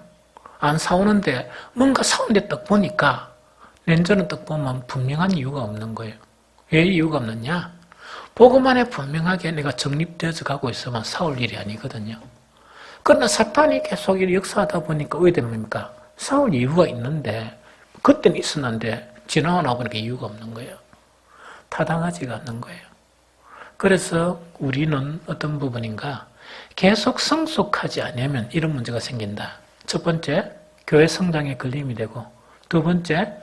안 싸우는데 뭔가 싸우는데 딱 보니까 렌즈는 딱 보면 분명한 이유가 없는 거예요. 왜 이유가 없느냐? 복음 안에 분명하게 내가 정립되어서 가고 있으면 싸울 일이 아니거든요. 그러나 사탄이 계속 역사하다 보니까 왜 됩니까? 싸울 이유가 있는데 그때는 있었는데 지나고 나보니까 이유가 없는 거예요. 타당하지가 않는 거예요. 그래서 우리는 어떤 부분인가? 계속 성숙하지 않으면 이런 문제가 생긴다. 첫 번째, 교회 성장에 걸림이 되고 두 번째,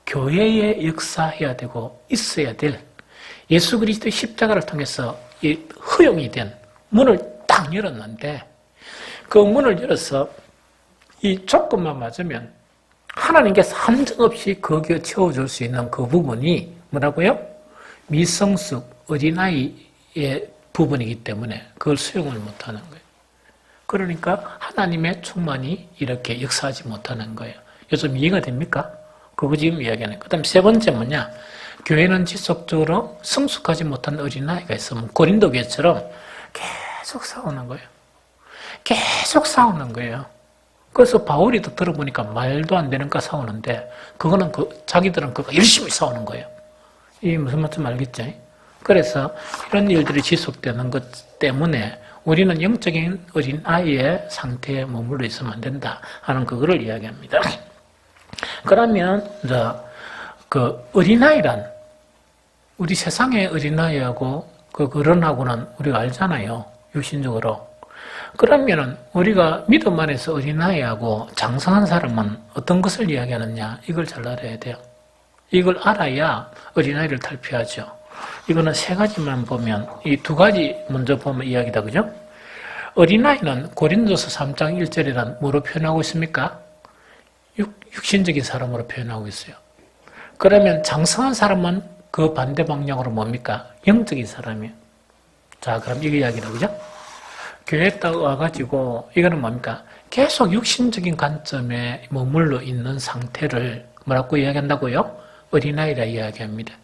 교회에 역사해야 되고 있어야 될 예수 그리스도의 십자가를 통해서 허용이 된 문을 딱 열었는데 그 문을 열어서 이 조건만 맞으면 하나님께서 한정없이 거기에 채워줄 수 있는 그 부분이 뭐라고요? 미성숙, 어린아이의 부분이기 때문에 그걸 수용을 못하는 거예요. 그러니까 하나님의 충만이 이렇게 역사하지 못하는 거예요. 요즘 이해가 됩니까? 그거 지금 이야기하는 거예요. 그 다음에 세 번째 뭐냐? 교회는 지속적으로 성숙하지 못한 어린아이가 있으면 고린도 교회처럼 계속 싸우는 거예요. 계속 싸우는 거예요. 그래서 바울이 또 들어보니까 말도 안 되는 거 싸우는데 그거는 자기들은 그거 열심히 싸우는 거예요. 이 무슨 말인지 알겠죠? 그래서 이런 일들이 지속되는 것 때문에 우리는 영적인 어린아이의 상태에 머물러 있으면 안 된다 하는 그거를 이야기합니다. 그러면 그 어린아이란 우리 세상의 어린아이하고 그런하고는 우리가 알잖아요. 육신적으로. 그러면은 우리가 믿음 안에서 어린아이하고 장성한 사람은 어떤 것을 이야기하느냐 이걸 잘 알아야 돼요. 이걸 알아야 어린아이를 탈피하죠. 이거는 세 가지만 보면 이 두 가지 먼저 보면 이야기다. 그죠? 어린아이는 고린도서 3장 1절이란 뭐로 표현하고 있습니까? 육신적인 사람으로 표현하고 있어요. 그러면 장성한 사람은 그 반대 방향으로 뭡니까? 영적인 사람이에요. 자, 그럼 이거 이야기다. 그죠? 교회에 딱 와가지고 이거는 뭡니까? 계속 육신적인 관점에 머물러 있는 상태를 뭐라고 이야기한다고요? 어린아이라 이야기합니다.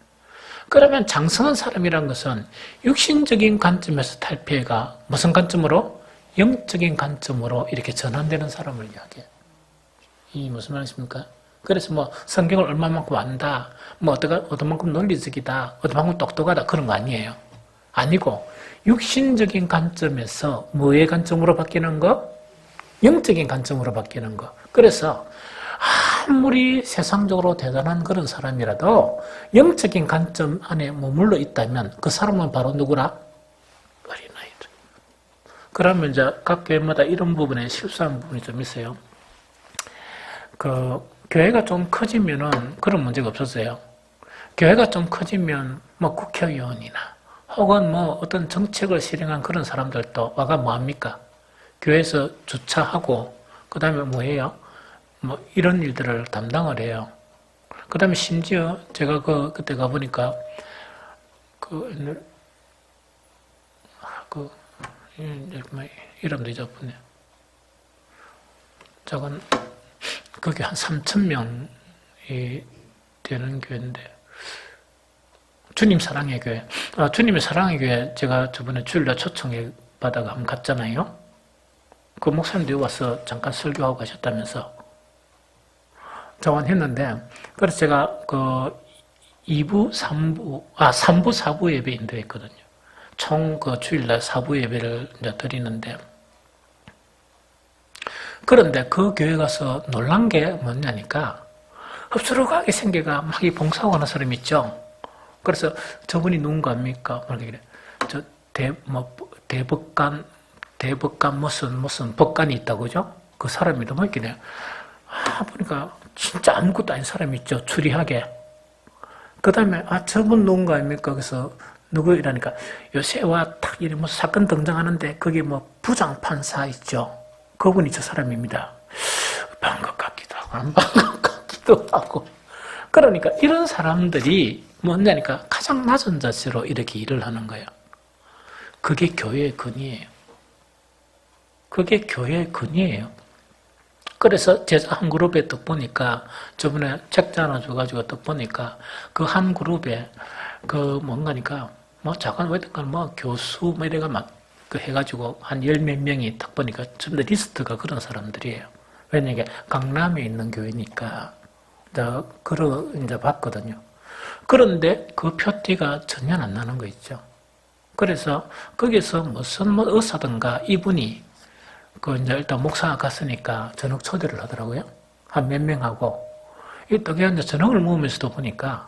그러면 장성한 사람이란 것은 육신적인 관점에서 탈피해가 무슨 관점으로? 영적인 관점으로 이렇게 전환되는 사람을 이야기해요. 이 무슨 말이십니까? 그래서 성경을 얼마만큼 안다, 어떤만큼 논리적이다, 어떤만큼 똑똑하다 그런 거 아니에요. 아니고 육신적인 관점에서 뭐의 관점으로 바뀌는 거? 영적인 관점으로 바뀌는 거. 그래서 아무리 세상적으로 대단한 그런 사람이라도 영적인 관점 안에 머물러 있다면 그 사람은 바로 누구라? 어린아이들. 그러면 이제 각 교회마다 이런 부분에 실수하는 부분이 좀 있어요. 교회가 좀 커지면은 그런 문제가 없었어요. 교회가 좀 커지면 뭐 국회의원이나 혹은 뭐 어떤 정책을 실행한 그런 사람들도 와가 뭐합니까? 교회에서 주차하고 그 다음에 뭐예요? 뭐 이런 일들을 담당을 해요. 그 다음에 심지어 제가 그때 가보니까 이름도 잊어버렸네. 저건 그게 한 3,000명이 되는 교회인데 주님 사랑의 교회. 주님의 사랑의 교회 제가 저번에 주일날 초청해 받아가 한번 갔잖아요. 그 목사님들이 와서 잠깐 설교하고 가셨다면서 자원했는데 그래서 제가 그 2부, 3부, 4부 예배 인도했거든요. 총 그 주일날 4부 예배를 이제 드리는데 그런데 그 교회 가서 놀란 게 뭐냐니까 흡수룩하게 생겨가 막 이 봉사하고 하는 사람 있죠. 그래서 저분이 누군가 합니까? 그래. 대법관 무슨 법관이 있다고 그죠? 그 사람이 너무 있긴 해요. 보니까 진짜 아무것도 아닌 사람이 있죠. 추리하게. 그 다음에, 저분 누군가 아닙니까? 그래서, 누구 이라니까, 요새와 탁, 이런 무슨 사건 등장하는데, 거기 뭐, 부장판사 있죠? 그분이 저 사람입니다. 반 것 같기도 하고, 안 반 것 같기도 하고. 그러니까, 이런 사람들이 뭐냐니까, 가장 낮은 자세로 이렇게 일을 하는 거예요. 그게 교회의 근이에요. 그게 교회의 근이에요. 그래서 제자 한 그룹에 또 보니까 저번에 책자 하나 줘가지고 또 보니까 그 한 그룹에 그 뭔가니까 뭐 작은 왜든가 뭐 교수 뭐 이래가 막 그 해가지고 한 열 몇 명이 딱 보니까 전부 다 리스트가 그런 사람들이에요. 왜냐면 이게 강남에 있는 교회니까 이제 봤거든요. 그런데 그 표티가 전혀 안 나는 거 있죠. 그래서 거기서 무슨 뭐 의사든가 이분이 이제 일단 목사가 갔으니까 저녁 초대를 하더라고요. 한 몇 명하고. 이렇게 이제 저녁을 먹으면서도 보니까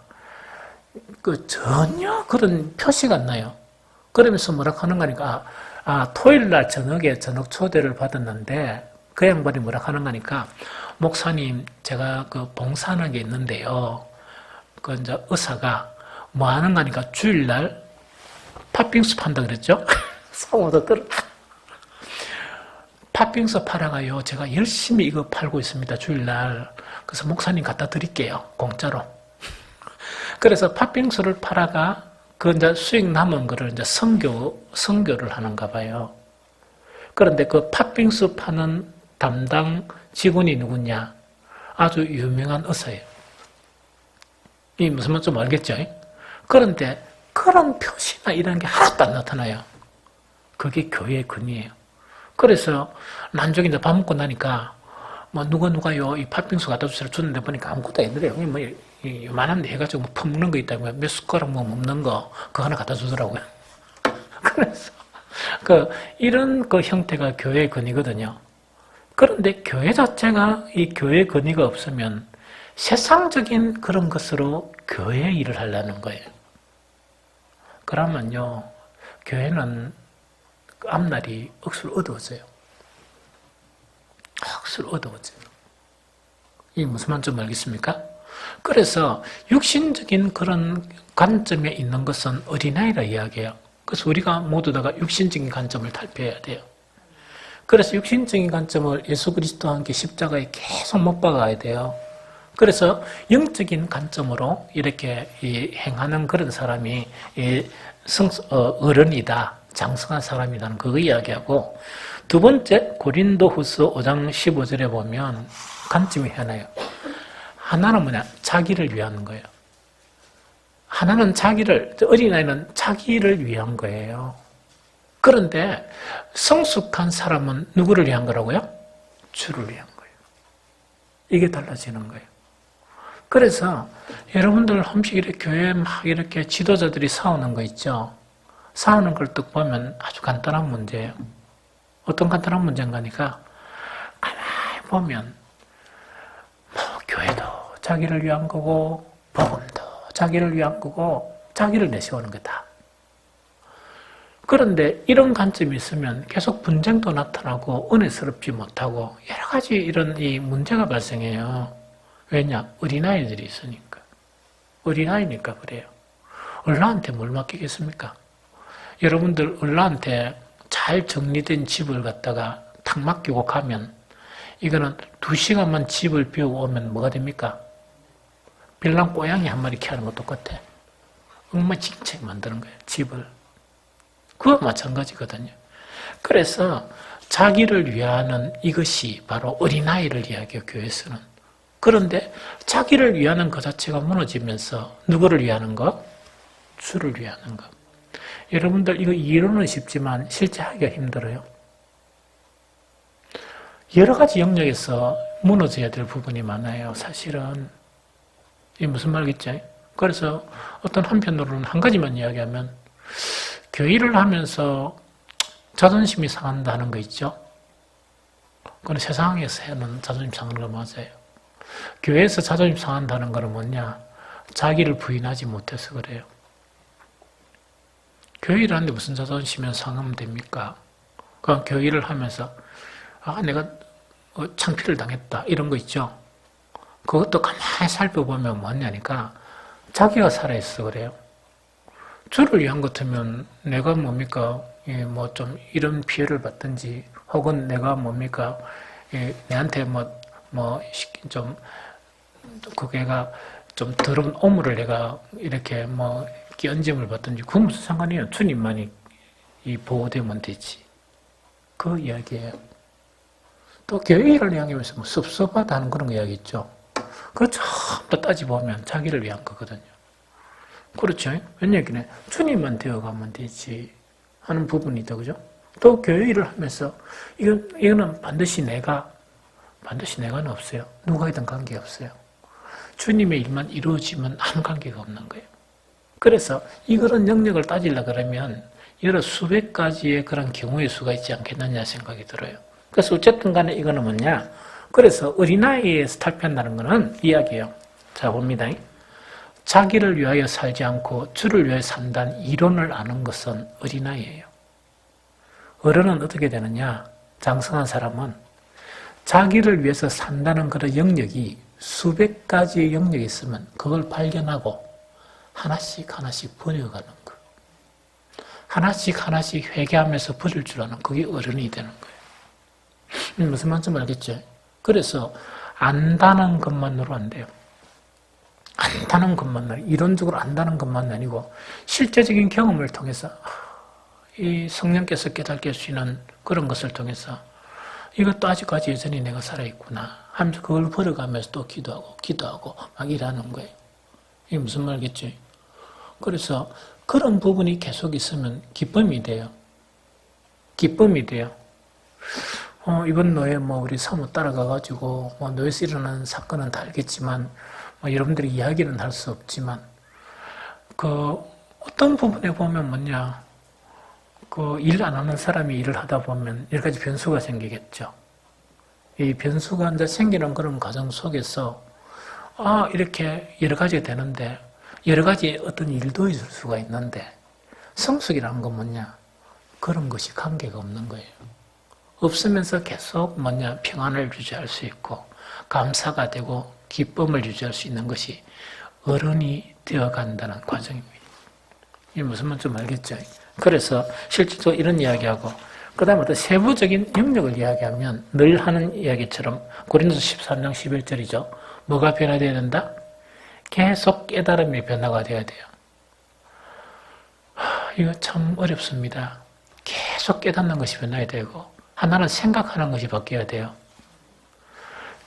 전혀 그런 표시가 안 나요. 그러면서 뭐라 하는 거니까, 토요일 날 저녁에 저녁 초대를 받았는데, 그 양반이 뭐라 하는 거니까, 목사님, 제가 봉사하는 게 있는데요. 이제 의사가 뭐 하는 거니까 주일날 팥빙수 판다 그랬죠? 성우도 들어. 팥빙수 팔아가요. 제가 열심히 이거 팔고 있습니다. 주일날. 그래서 목사님 갖다 드릴게요. 공짜로. 그래서 팥빙수를 팔아가 이제 수익 남은 거를 이제 선교를 하는가 봐요. 그런데 그 팥빙수 파는 담당 직원이 누구냐? 아주 유명한 의사예요. 이 무슨 말인지 좀 알겠죠? 그런데 그런 표시나 이런 게 하나도 안 나타나요. 그게 교회의 근이에요. 그래서 나중에 이제 밥 먹고 나니까 뭐 누가요 이 팥빙수 갖다 주세요 줬는데 보니까 아무것도 아니더래요. 뭐 요만한데 해가지고 뭐 퍼먹는 거 있다고 몇 숟가락 뭐 먹는 거 그거 하나 갖다 주더라고요. 그래서 이런 형태가 교회의 근이거든요. 그런데 교회 자체가 이 교회의 근이가 없으면 세상적인 그런 것으로 교회 일을 하려는 거예요. 그러면요 교회는 앞날이 억수로 어두워져요. 억수로 어두워져요. 이게 무슨 말인지 좀 알겠습니까? 그래서 육신적인 그런 관점에 있는 것은 어린아이라 이야기해요. 그래서 우리가 모두 다가 육신적인 관점을 탈피해야 돼요. 그래서 육신적인 관점을 예수 그리스도와 함께 십자가에 계속 못 박아야 돼요. 그래서 영적인 관점으로 이렇게 행하는 그런 사람이 어른이다. 장성한 사람이라는 그거 이야기하고 두 번째 고린도후서 5장 15절에 보면 관점이 하나요. 하나는 뭐냐? 자기를 위한 거예요. 하나는 어린아이는 자기를 위한 거예요. 그런데 성숙한 사람은 누구를 위한 거라고요? 주를 위한 거예요. 이게 달라지는 거예요. 그래서 여러분들 홈식 이렇게 교회에 막 이렇게 지도자들이 싸우는 거 있죠? 싸우는 걸 딱 보면 아주 간단한 문제예요. 어떤 간단한 문제인가니까 가만히 보면 교회도 자기를 위한 거고 복음도 자기를 위한 거고 자기를 내세우는 거다. 그런데 이런 관점이 있으면 계속 분쟁도 나타나고 은혜스럽지 못하고 여러 가지 이런 이 문제가 발생해요. 왜냐? 어린아이들이 있으니까. 어린아이니까 그래요. 얼라한테 뭘 맡기겠습니까? 여러분들 얼라한테 잘 정리된 집을 갖다가 탁 맡기고 가면 이거는 2시간만 집을 비워오면 뭐가 됩니까? 빌랑 고양이 한 마리 키우는 거 똑같아. 엉망진창 만드는 거예요, 집을. 그와 마찬가지거든요. 그래서 자기를 위하는 이것이 바로 어린아이를 이야기해요, 교회에서는. 그런데 자기를 위하는 것 자체가 무너지면서 누구를 위하는 거? 주를 위하는 거. 여러분들 이거 이론은 쉽지만 실제 하기가 힘들어요. 여러 가지 영역에서 무너져야 될 부분이 많아요, 사실은. 이게 무슨 말이겠죠? 그래서 어떤 한편으로는 한 가지만 이야기하면 교회 일을 하면서 자존심이 상한다는 거 있죠? 그건 세상에서 하는 자존심 상하는 거 맞아요. 교회에서 자존심 상한다는 거는 뭐냐? 자기를 부인하지 못해서 그래요. 교회 일을 하는데 무슨 자존심이 상하면 됩니까? 그러니까 교회 일을 하면서 내가 창피를 당했다 이런 거 있죠? 그것도 가만히 살펴보면 뭐냐니까 자기가 살아있어 그래요. 주를 위한 것 같으면 내가 뭡니까? 뭐 좀 이런 피해를 받든지 혹은 내가 뭡니까? 내한테 좀 그게가 좀 더러운 오물을 내가 이렇게 끼얹음을 받든지 그건 무슨 상관이에요? 주님만이 보호되면 되지. 그 이야기예요. 또 교회 일을 이야기하면서 섭섭하다는 그런 이야기 있죠. 그거 전부 다 따지보면 자기를 위한 거거든요. 그렇죠? 왜냐하면 주님만 되어가면 되지 하는 부분이다. 그죠? 또 교회 일을 하면서 이거는 반드시 내가는 없어요. 누구이든 관계없어요. 주님의 일만 이루어지면 아무 관계가 없는 거예요. 그래서 이런 영역을 따지려고 그러면 여러 수백 가지의 그런 경우의 수가 있지 않겠느냐 생각이 들어요. 그래서 어쨌든 간에 이거는 뭐냐? 그래서 어린아이에서 탈피한다는 거는 이야기예요. 자, 봅니다. 자기를 위하여 살지 않고 주를 위하여 산다는 이론을 아는 것은 어린아이예요. 어른은 어떻게 되느냐? 장성한 사람은 자기를 위해서 산다는 그런 영역이 수백 가지의 영역이 있으면 그걸 발견하고 하나씩 버려가는 거. 하나씩 회개하면서 버릴 줄 아는 그게 어른이 되는 거예요. 무슨 말인지 알겠죠? 그래서 안다는 것만으로 안 돼요. 안다는 것만으로, 이론적으로 안다는 것만 아니고 실제적인 경험을 통해서 이 성령께서 깨닫게 하시는 그런 것을 통해서 이것도 아직까지 여전히 내가 살아있구나 하면서 그걸 버려가면서 또 기도하고 막 일하는 거예요. 이게 무슨 말이겠죠? 그래서 그런 부분이 계속 있으면 기쁨이 돼요. 기쁨이 돼요. 이번 노예 우리 사모 따라가가지고 노예에서 일어나는 사건은 다 알겠지만 여러분들이 이야기는 할 수 없지만 어떤 부분에 보면 뭐냐 일 안 하는 사람이 일을 하다 보면 여러 가지 변수가 생기겠죠. 이 변수가 이제 생기는 그런 과정 속에서 이렇게 여러 가지가 되는데 여러 가지 어떤 일도 있을 수가 있는데 성숙이라는 건 뭐냐 그런 것이 관계가 없는 거예요. 없으면서 계속 평안을 유지할 수 있고 감사가 되고 기쁨을 유지할 수 있는 것이 어른이 되어간다는 과정입니다. 이게 무슨 말인지 좀 알겠죠? 그래서 실질적으로 이런 이야기하고 그 다음에 또 세부적인 영역을 이야기하면 늘 하는 이야기처럼 고린도서 13장 11절이죠. 뭐가 변화되어야 된다? 계속 깨달음의 변화가 되어야 돼요. 이거 참 어렵습니다. 계속 깨닫는 것이 변화해야 되고 하나는 생각하는 것이 바뀌어야 돼요.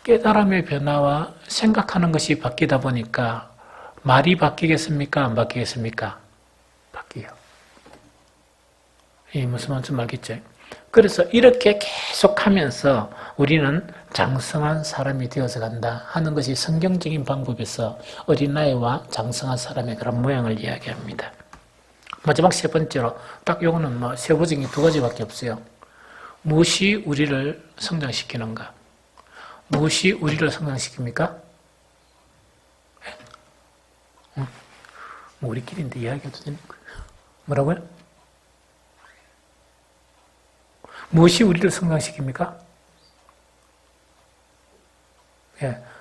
깨달음의 변화와 생각하는 것이 바뀌다 보니까 말이 바뀌겠습니까? 안 바뀌겠습니까? 바뀌어요. 이 무슨 말인지 알겠죠? 그래서 이렇게 계속하면서 우리는 장성한 사람이 되어서 간다 하는 것이 성경적인 방법에서 어린아이와 장성한 사람의 그런 모양을 이야기합니다. 마지막 세 번째로 딱 요거는 세부적인 두 가지밖에 없어요. 무엇이 우리를 성장시키는가? 무엇이 우리를 성장시킵니까? 우리끼리인데 이야기해도 되는 거예요. 뭐라고요? 무엇이 우리를 성장시킵니까?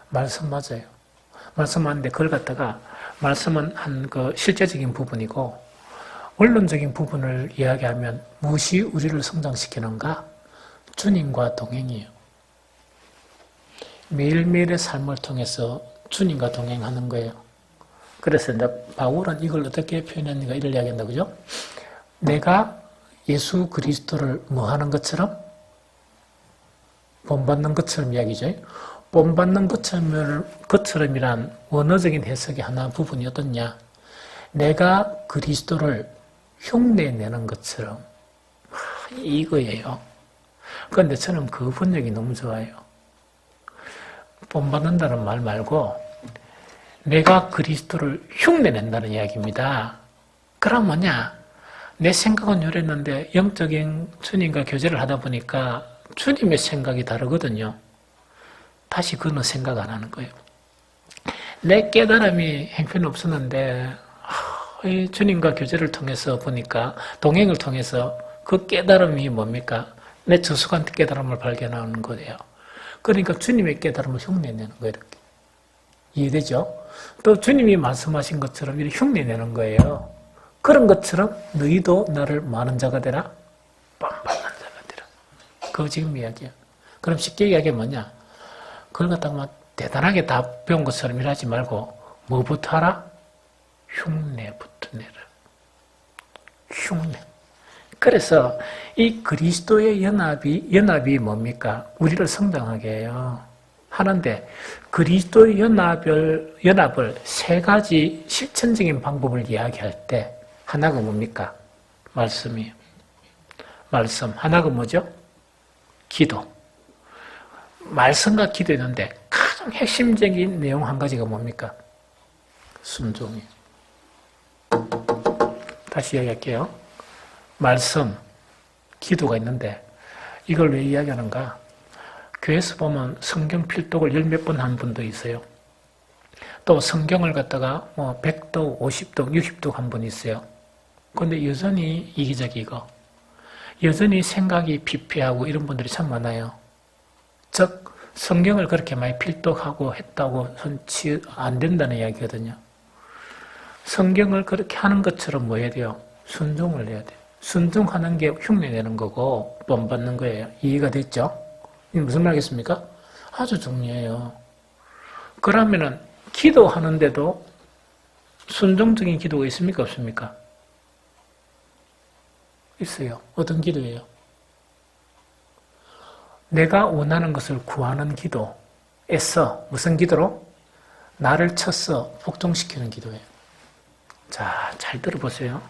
말씀 맞아요. 말씀 맞는데 그걸 갖다가 말씀은 한 그 실제적인 부분이고 원론적인 부분을 이야기하면 무엇이 우리를 성장시키는가? 주님과 동행이에요. 매일매일의 삶을 통해서 주님과 동행하는 거예요. 그래서 이제 바울은 이걸 어떻게 표현했는가 이를 이야기한다, 그죠? 내가 예수 그리스도를 뭐 하는 것처럼? 본받는 것처럼 이야기죠. 본받는 것처럼이란 원어적인 해석의 하나 부분이 어떻냐? 내가 그리스도를 흉내내는 것처럼. 이거예요. 그런데 저는 그 번역이 너무 좋아요. 본받는다는 말 말고 내가 그리스도를 흉내낸다는 이야기입니다. 그럼 뭐냐? 내 생각은 이랬는데 영적인 주님과 교제를 하다 보니까 주님의 생각이 다르거든요. 다시 그는 생각 안 하는 거예요. 내 깨달음이 형편없었는데 이 주님과 교제를 통해서 보니까 동행을 통해서 그 깨달음이 뭡니까? 내 저속한 깨달음을 발견하는 거예요. 그러니까 주님의 깨달음을 흉내내는 거예요. 이렇게. 이해되죠? 또 주님이 말씀하신 것처럼 이렇게 흉내내는 거예요. 그런 것처럼 너희도 나를 많은 자가 되라? 뻔뻔한 자가 되라. 그거 지금 이야기야. 그럼 쉽게 이야기하면 뭐냐? 그걸 갖다가 막 대단하게 다 배운 것처럼 일하지 말고 뭐부터 하라? 흉내부터 내라. 흉내. 그래서 이 그리스도의 연합이 뭡니까? 우리를 성장하게 해요. 하는데 그리스도의 연합을 세 가지 실천적인 방법을 이야기할 때 하나가 뭡니까? 말씀이에요. 말씀. 하나가 뭐죠? 기도. 말씀과 기도였는데 가장 핵심적인 내용 한 가지가 뭡니까? 순종이에요. 다시 이야기할게요. 말씀, 기도가 있는데 이걸 왜 이야기하는가? 교회에서 보면 성경 필독을 열 몇 번 한 분도 있어요. 또 성경을 갖다가 100독, 50독, 60독 한 분 있어요. 그런데 여전히 이기적이고 여전히 생각이 피폐하고 이런 분들이 참 많아요. 즉 성경을 그렇게 많이 필독하고 했다고 손치 안 된다는 이야기거든요. 성경을 그렇게 하는 것처럼 뭐 해야 돼요? 순종을 해야 돼요. 순종하는 게 흉내내는 거고 본받는 거예요. 이해가 됐죠? 이게 무슨 말이겠습니까? 아주 중요해요. 그러면은 기도하는데도 순종적인 기도가 있습니까? 없습니까? 있어요. 어떤 기도예요? 내가 원하는 것을 구하는 기도. 애써 무슨 기도로? 나를 쳐서 복종시키는 기도예요. 자, 잘 들어보세요.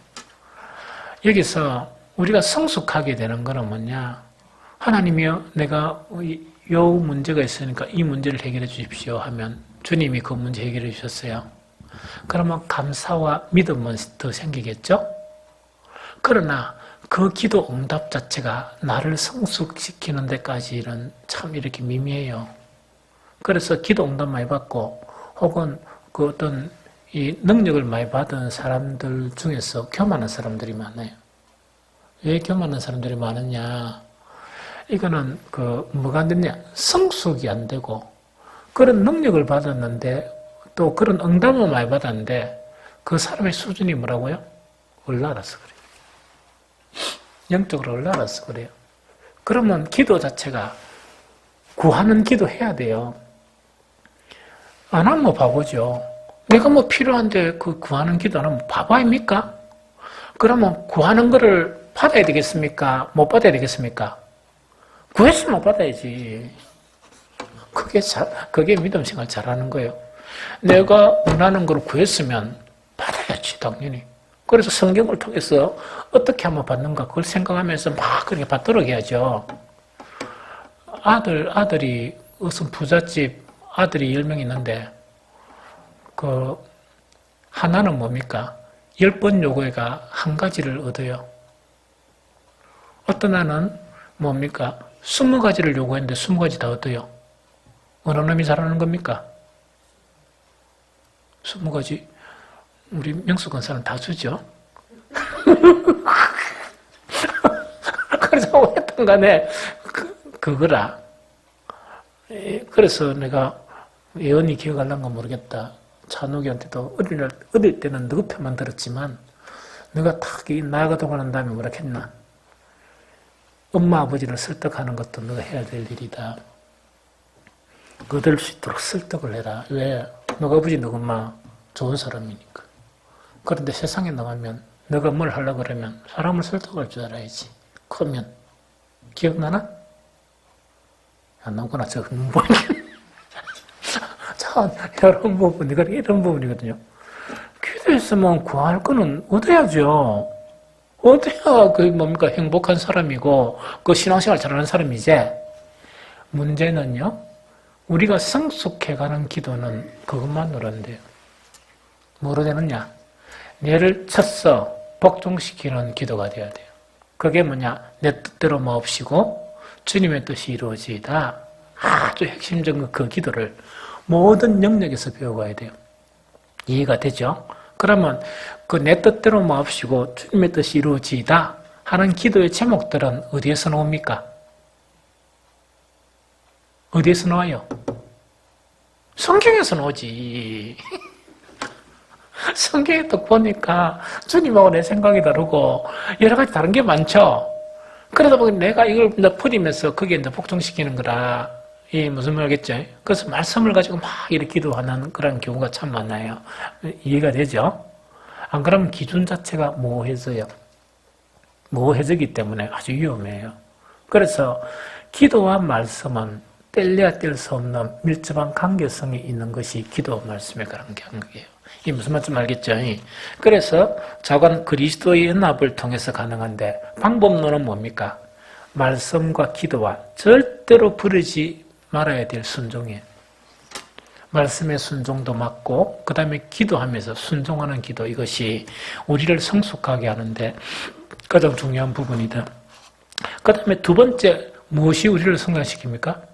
여기서 우리가 성숙하게 되는 거는 뭐냐? 하나님이여, 내가 요 문제가 있으니까 이 문제를 해결해 주십시오 하면 주님이 그 문제 해결해 주셨어요. 그러면 감사와 믿음은 더 생기겠죠? 그러나 그 기도 응답 자체가 나를 성숙시키는 데까지는 참 이렇게 미미해요. 그래서 기도 응답 많이 받고 혹은 그 어떤 이 능력을 많이 받은 사람들 중에서 교만한 사람들이 많아요. 왜 교만한 사람들이 많으냐? 이거는 뭐가 안 됐냐? 성숙이 안 되고 그런 능력을 받았는데 또 그런 응답을 많이 받았는데 그 사람의 수준이 뭐라고요? 올라가서 그래요. 영적으로 올라가서 그래요. 그러면 기도 자체가 구하는 기도 해야 돼요. 안 하면 바보죠. 내가 필요한데 그 구하는 기도 안 하면 바보 아닙니까? 그러면 구하는 거를 받아야 되겠습니까? 못 받아야 되겠습니까? 구했으면 받아야지. 그게 믿음 생활 잘하는 거예요. 내가 원하는 걸 구했으면 받아야지, 당연히. 그래서 성경을 통해서 어떻게 하면 받는가 그걸 생각하면서 막 그렇게 받도록 해야죠. 아들이 무슨 부잣집 아들이 10명 있는데 하나는 뭡니까? 10번 요구해가 한 가지를 얻어요. 어떤 하나는 뭡니까? 20가지를 요구했는데 20가지 다 얻어요. 어느 놈이 잘하는 겁니까? 20가지. 우리 명수 권사는 다 주죠. 그래서 어쨌든 간에 그거라. 그래서 내가 예언이 기억하려는 건 모르겠다. 찬욱이한테도 어릴 때는 너희 편만 들었지만 너가 탁 나아가고 난 다음에 뭐라 했나? 엄마 아버지를 설득하는 것도 너가 해야 될 일이다. 얻을 수 있도록 설득을 해라. 왜? 너가 아버지 너가 엄마 좋은 사람이니까. 그런데 세상에 나가면 너가 뭘 하려고 그러면 사람을 설득할 줄 알아야지. 크면 기억나나? 안 나오구나. 저 참 이런 부분이거든요. 기도했으면 구할 거는 얻어야죠. 얻어야 그 뭡니까 행복한 사람이고 그 신앙생활 잘하는 사람이지. 문제는요. 우리가 성숙해가는 기도는 그것만으로 안 돼요. 뭐로 되느냐? 뇌를 쳐서 복종시키는 기도가 돼야 돼요. 그게 뭐냐? 내 뜻대로 마옵시고 주님의 뜻이 이루어지이다. 아주 핵심적인 그 기도를 모든 영역에서 배워가야 돼요. 이해가 되죠? 그러면 그 내 뜻대로 마옵시고 주님의 뜻이 이루어지이다 하는 기도의 제목들은 어디에서 나옵니까? 어디에서 나와요? 성경에서 나오지. 성경에 또 보니까 주님하고 내 생각이 다르고 여러 가지 다른 게 많죠. 그러다 보니 내가 이걸 풀이면서 거기에 복종시키는 거라. 이 무슨 말 알겠죠? 그래서 말씀을 가지고 막 이렇게 기도하는 그런 경우가 참 많아요. 이해가 되죠? 안 그러면 기준 자체가 모호해져요. 모호해지기 때문에 아주 위험해요. 그래서 기도와 말씀은 뗄래야 뗄 수 없는 밀접한 관계성이 있는 것이 기도 말씀의 관계예요. 이 무슨 말인지 알겠죠? 그래서 자관 그리스도의 연합을 통해서 가능한데 방법론은 뭡니까? 말씀과 기도와 절대로 부르지 말아야 될 순종이에요. 말씀의 순종도 맞고 그 다음에 기도하면서 순종하는 기도 이것이 우리를 성숙하게 하는데 가장 중요한 부분이다. 그 다음에 두 번째 무엇이 우리를 성장시킵니까?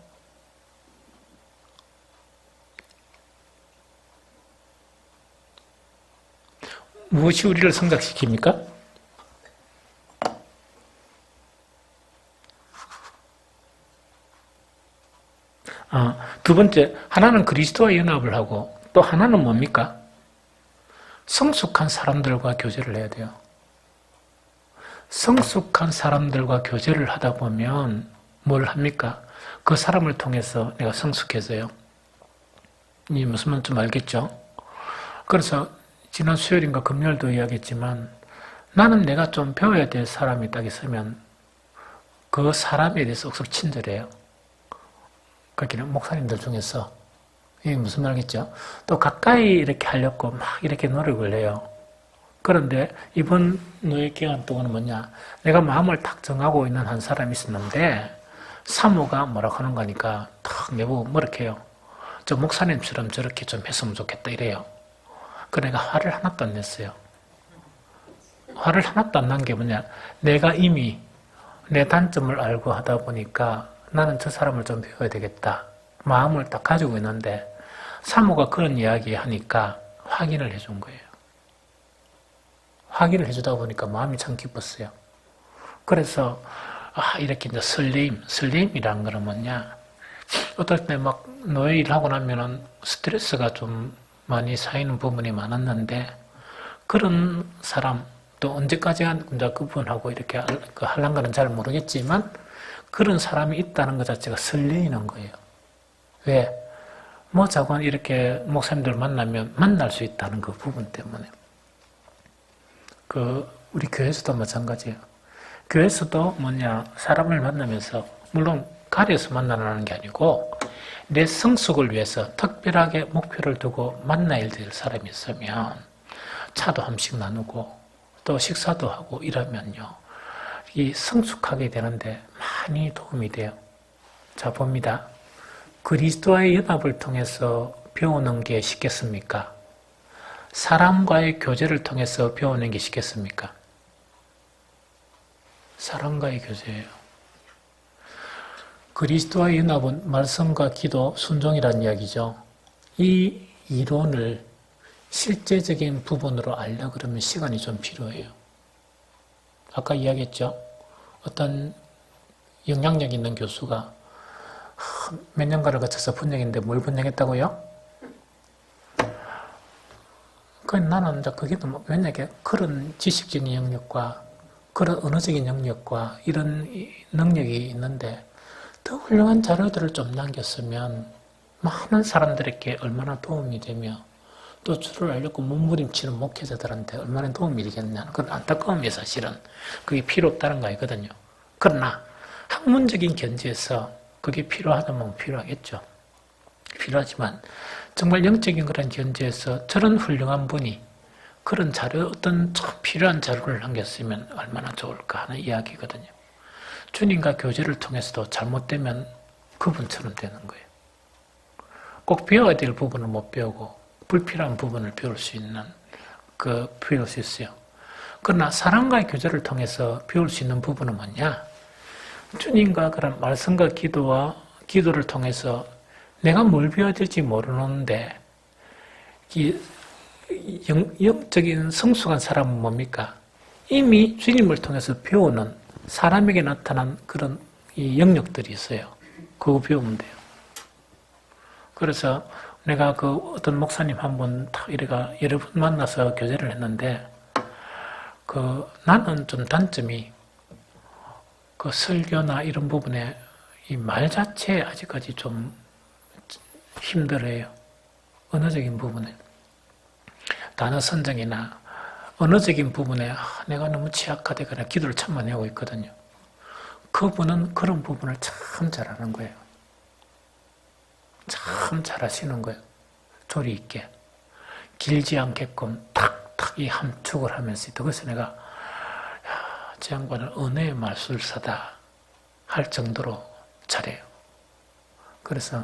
무엇이 우리를 성장시킵니까? 두 번째, 하나는 그리스도와 연합을 하고 또 하나는 뭡니까? 성숙한 사람들과 교제를 해야 돼요. 성숙한 사람들과 교제를 하다 보면 뭘 합니까? 그 사람을 통해서 내가 성숙해져요. 이 무슨 말인지 좀 알겠죠? 그래서 지난 수요일인가 금요일도 이야기했지만 나는 내가 좀 배워야 될 사람이 딱 있으면 그 사람에 대해서 옥석 친절해요. 그렇게는 목사님들 중에서 이게 무슨 말이겠죠? 또 가까이 이렇게 하려고 막 이렇게 노력을 해요. 그런데 이번 노예 기간 동안은 뭐냐? 내가 마음을 딱 정하고 있는 한 사람이 있었는데 사모가 뭐라고 하는 거니까 탁 내보고 뭐렇게요? 저 목사님처럼 저렇게 좀 했으면 좋겠다 이래요. 그러니까 화를 하나도 안 냈어요. 화를 하나도 안 난 게 뭐냐? 내가 이미 내 단점을 알고 하다 보니까 나는 저 사람을 좀 배워야 되겠다. 마음을 딱 가지고 있는데 사모가 그런 이야기 하니까 확인을 해준 거예요. 확인을 해주다 보니까 마음이 참 기뻤어요. 그래서 이렇게 이제 설레임이란 거는 뭐냐? 어떨 때 막 노예 일을 하고 나면은 스트레스가 좀 많이 쌓이는 부분이 많았는데 그런 사람 또 언제까지 그분하고 이렇게 하려는 거는 잘 모르겠지만 그런 사람이 있다는 것 자체가 설레이는 거예요. 왜? 뭐 자꾸 이렇게 목사님들 만나면 만날 수 있다는 그 부분 때문에. 우리 교회에서도 마찬가지예요. 교회에서도 사람을 만나면서 물론 가려서 만나는 게 아니고 내 성숙을 위해서 특별하게 목표를 두고 만나야 될 사람이 있으면 차도 한 번씩 나누고 또 식사도 하고 이러면요. 이 성숙하게 되는데 많이 도움이 돼요. 자, 봅니다. 그리스도와의 연합을 통해서 배우는 게 쉽겠습니까? 사람과의 교제를 통해서 배우는 게 쉽겠습니까? 사람과의 교제예요. 그리스도와의 연합은 말씀과 기도, 순종이라는 이야기죠. 이 이론을 실제적인 부분으로 알려고 그러면 시간이 좀 필요해요. 아까 이야기했죠. 어떤 영향력 있는 교수가 몇 년간을 거쳐서 번역했는데 뭘 번역했다고요? 나는 이제 그게 너무, 왜냐하면 그런 지식적인 영역과 그런 언어적인 영역과 이런 능력이 있는데 더 훌륭한 자료들을 좀 남겼으면 많은 사람들에게 얼마나 도움이 되며 또 주를 알려고 몸부림치는 목회자들한테 얼마나 도움이 되겠냐는 그런 안타까움이 사실은 그게 필요 없다는 거 아니거든요. 그러나 학문적인 견지에서 그게 필요하다면 필요하겠죠. 필요하지만 정말 영적인 그런 견지에서 저런 훌륭한 분이 그런 자료, 어떤 참 필요한 자료를 남겼으면 얼마나 좋을까 하는 이야기거든요. 주님과 교제를 통해서도 잘못되면 그분처럼 되는 거예요. 꼭 배워야 될 부분은 못 배우고 불필요한 부분을 배울 수 있는 배울 수 있어요. 그러나 사랑과의 교제를 통해서 배울 수 있는 부분은 뭐냐? 주님과 그런 말씀과 기도를 통해서 내가 뭘 배워야 될지 모르는데 영적인 성숙한 사람은 뭡니까? 이미 주님을 통해서 배우는 사람에게 나타난 그런 이 영역들이 있어요. 그거 배우면 돼요. 그래서 내가 어떤 목사님 한 분 여러 분 만나서 교제를 했는데 나는 좀 단점이 설교나 이런 부분에 이 말 자체에 아직까지 좀 힘들어요. 언어적인 부분에. 단어 선정이나 언어적인 부분에 내가 너무 취약하다거나 기도를 참 많이 하고 있거든요. 그분은 그런 부분을 참 잘하는 거예요. 참 잘하시는 거예요. 조리 있게. 길지 않게끔 탁탁 이 함축을 하면서 그래서 내가 저 양반은 은혜의 마술사다 할 정도로 잘해요. 그래서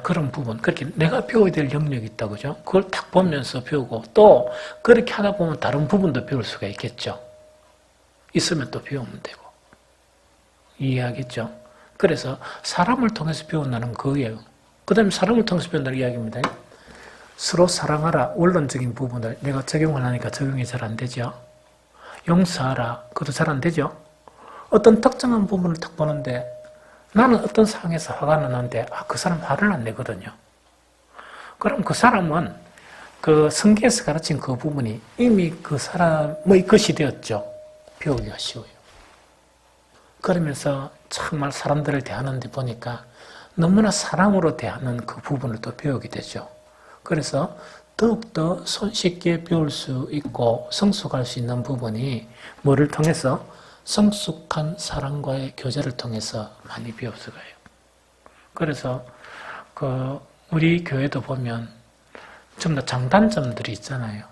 그런 부분, 그렇게 내가 배워야 될 영역이 있다고 그죠? 그걸 딱 보면서 배우고 또 그렇게 하다 보면 다른 부분도 배울 수가 있겠죠. 있으면 또 배우면 되고. 이해하겠죠? 그래서 사람을 통해서 배운다는 거예요. 그 다음에 사람을 통해서 배운다는 이야기입니다. 서로 사랑하라. 원론적인 부분을 내가 적용을 하니까 적용이 잘 안 되죠. 용서하라. 그것도 잘 안 되죠. 어떤 특정한 부분을 딱 보는데 나는 어떤 상황에서 화가 나는데 그 사람 화를 안 내거든요. 그럼 그 사람은 성경에서 가르친 그 부분이 이미 그 사람의 것이 되었죠. 배우기가 쉬워요. 그러면서 정말 사람들을 대하는데 보니까 너무나 사랑으로 대하는 그 부분을 또 배우게 되죠. 그래서 더욱더 손쉽게 배울 수 있고 성숙할 수 있는 부분이 뭐를 통해서? 성숙한 사랑과의 교제를 통해서 많이 배워서 가요. 그래서 우리 교회도 보면 좀 더 장단점들이 있잖아요.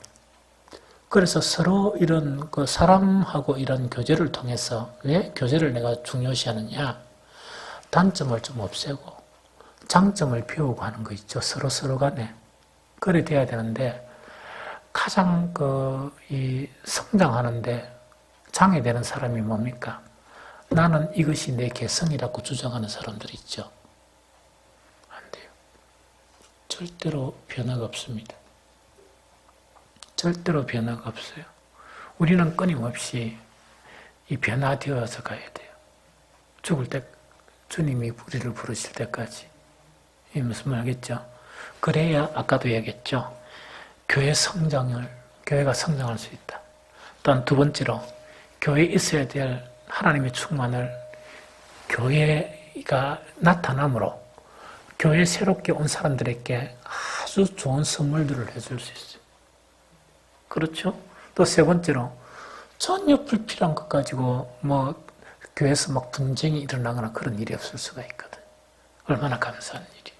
그래서 서로 이런 사람하고 이런 교제를 통해서 왜 교제를 내가 중요시하느냐? 단점을 좀 없애고 장점을 배우고 하는 거 있죠. 서로 간에. 그래 돼야 되는데 가장 성장하는데 장애되는 사람이 뭡니까? 나는 이것이 내 개성이라고 주장하는 사람들이 있죠. 안 돼요. 절대로 변화가 없습니다. 절대로 변화가 없어요. 우리는 끊임없이 이 변화되어서 가야 돼요. 죽을 때 주님이 우리를 부르실 때까지. 이 무슨 말 알겠죠? 그래야 아까도 얘기했죠. 교회가 성장할 수 있다. 또한 두 번째로 교회에 있어야 될 하나님의 충만을 교회가 나타남으로 교회에 새롭게 온 사람들에게 아주 좋은 선물들을 해줄 수 있어요. 그렇죠? 또 세 번째로 전혀 불필요한 것 가지고 교회에서 분쟁이 일어나거나 그런 일이 없을 수가 있거든. 얼마나 감사한 일이.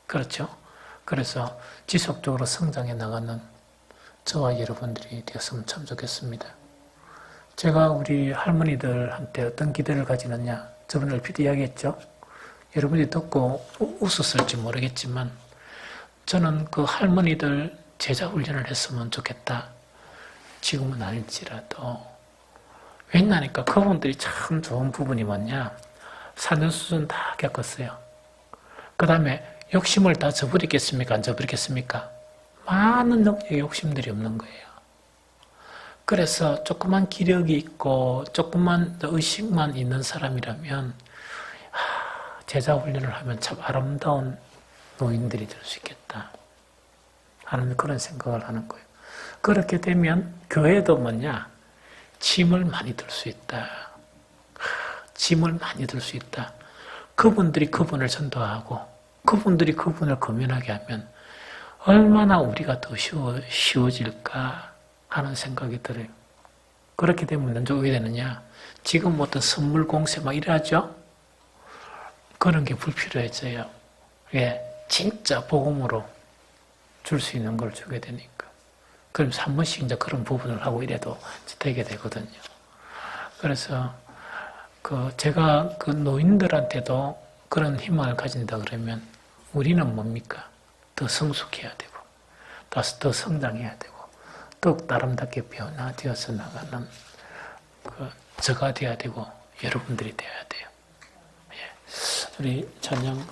그렇죠? 그래서 지속적으로 성장해 나가는 저와 여러분들이 되었으면 참 좋겠습니다. 제가 우리 할머니들한테 어떤 기대를 가지느냐, 저번에 얼핏 이야기했죠. 여러분이 듣고 웃었을지 모르겠지만 저는 그 할머니들 제자 훈련을 했으면 좋겠다. 지금은 아닐지라도. 왜냐니까 그분들이 참 좋은 부분이 뭐냐, 산전수전 다 겪었어요. 그 다음에 욕심을 다 저버리겠습니까? 안 저버리겠습니까? 많은 능력의 욕심들이 없는 거예요. 그래서 조그만 기력이 있고 조그만 의식만 있는 사람이라면 제자 훈련을 하면 참 아름다운 노인들이 될 수 있겠다. 하는 그런 생각을 하는 거예요. 그렇게 되면 교회도 뭐냐? 짐을 많이 들 수 있다. 짐을 많이 들 수 있다. 그분들이 그분을 전도하고 그분들이 그분을 거면하게 하면 얼마나 우리가 더 쉬워질까 하는 생각이 들어요. 그렇게 되면 먼저 어떻게 되느냐? 지금 어떤 선물 공세 막 이래하죠? 그런 게 불필요해져요. 예, 진짜 복음으로 줄 수 있는 걸 주게 되니까. 그럼 한 번씩 이제 그런 부분을 하고 이래도 되게 되거든요. 그래서 제가 그 노인들한테도 그런 희망을 가진다 그러면 우리는 뭡니까? 더 성숙해야 되고, 더 성장해야 되고, 더욱 아름답게 변화되어서 나가는 저가 돼야 되고, 여러분들이 돼야 돼요. 예. 우리 찬양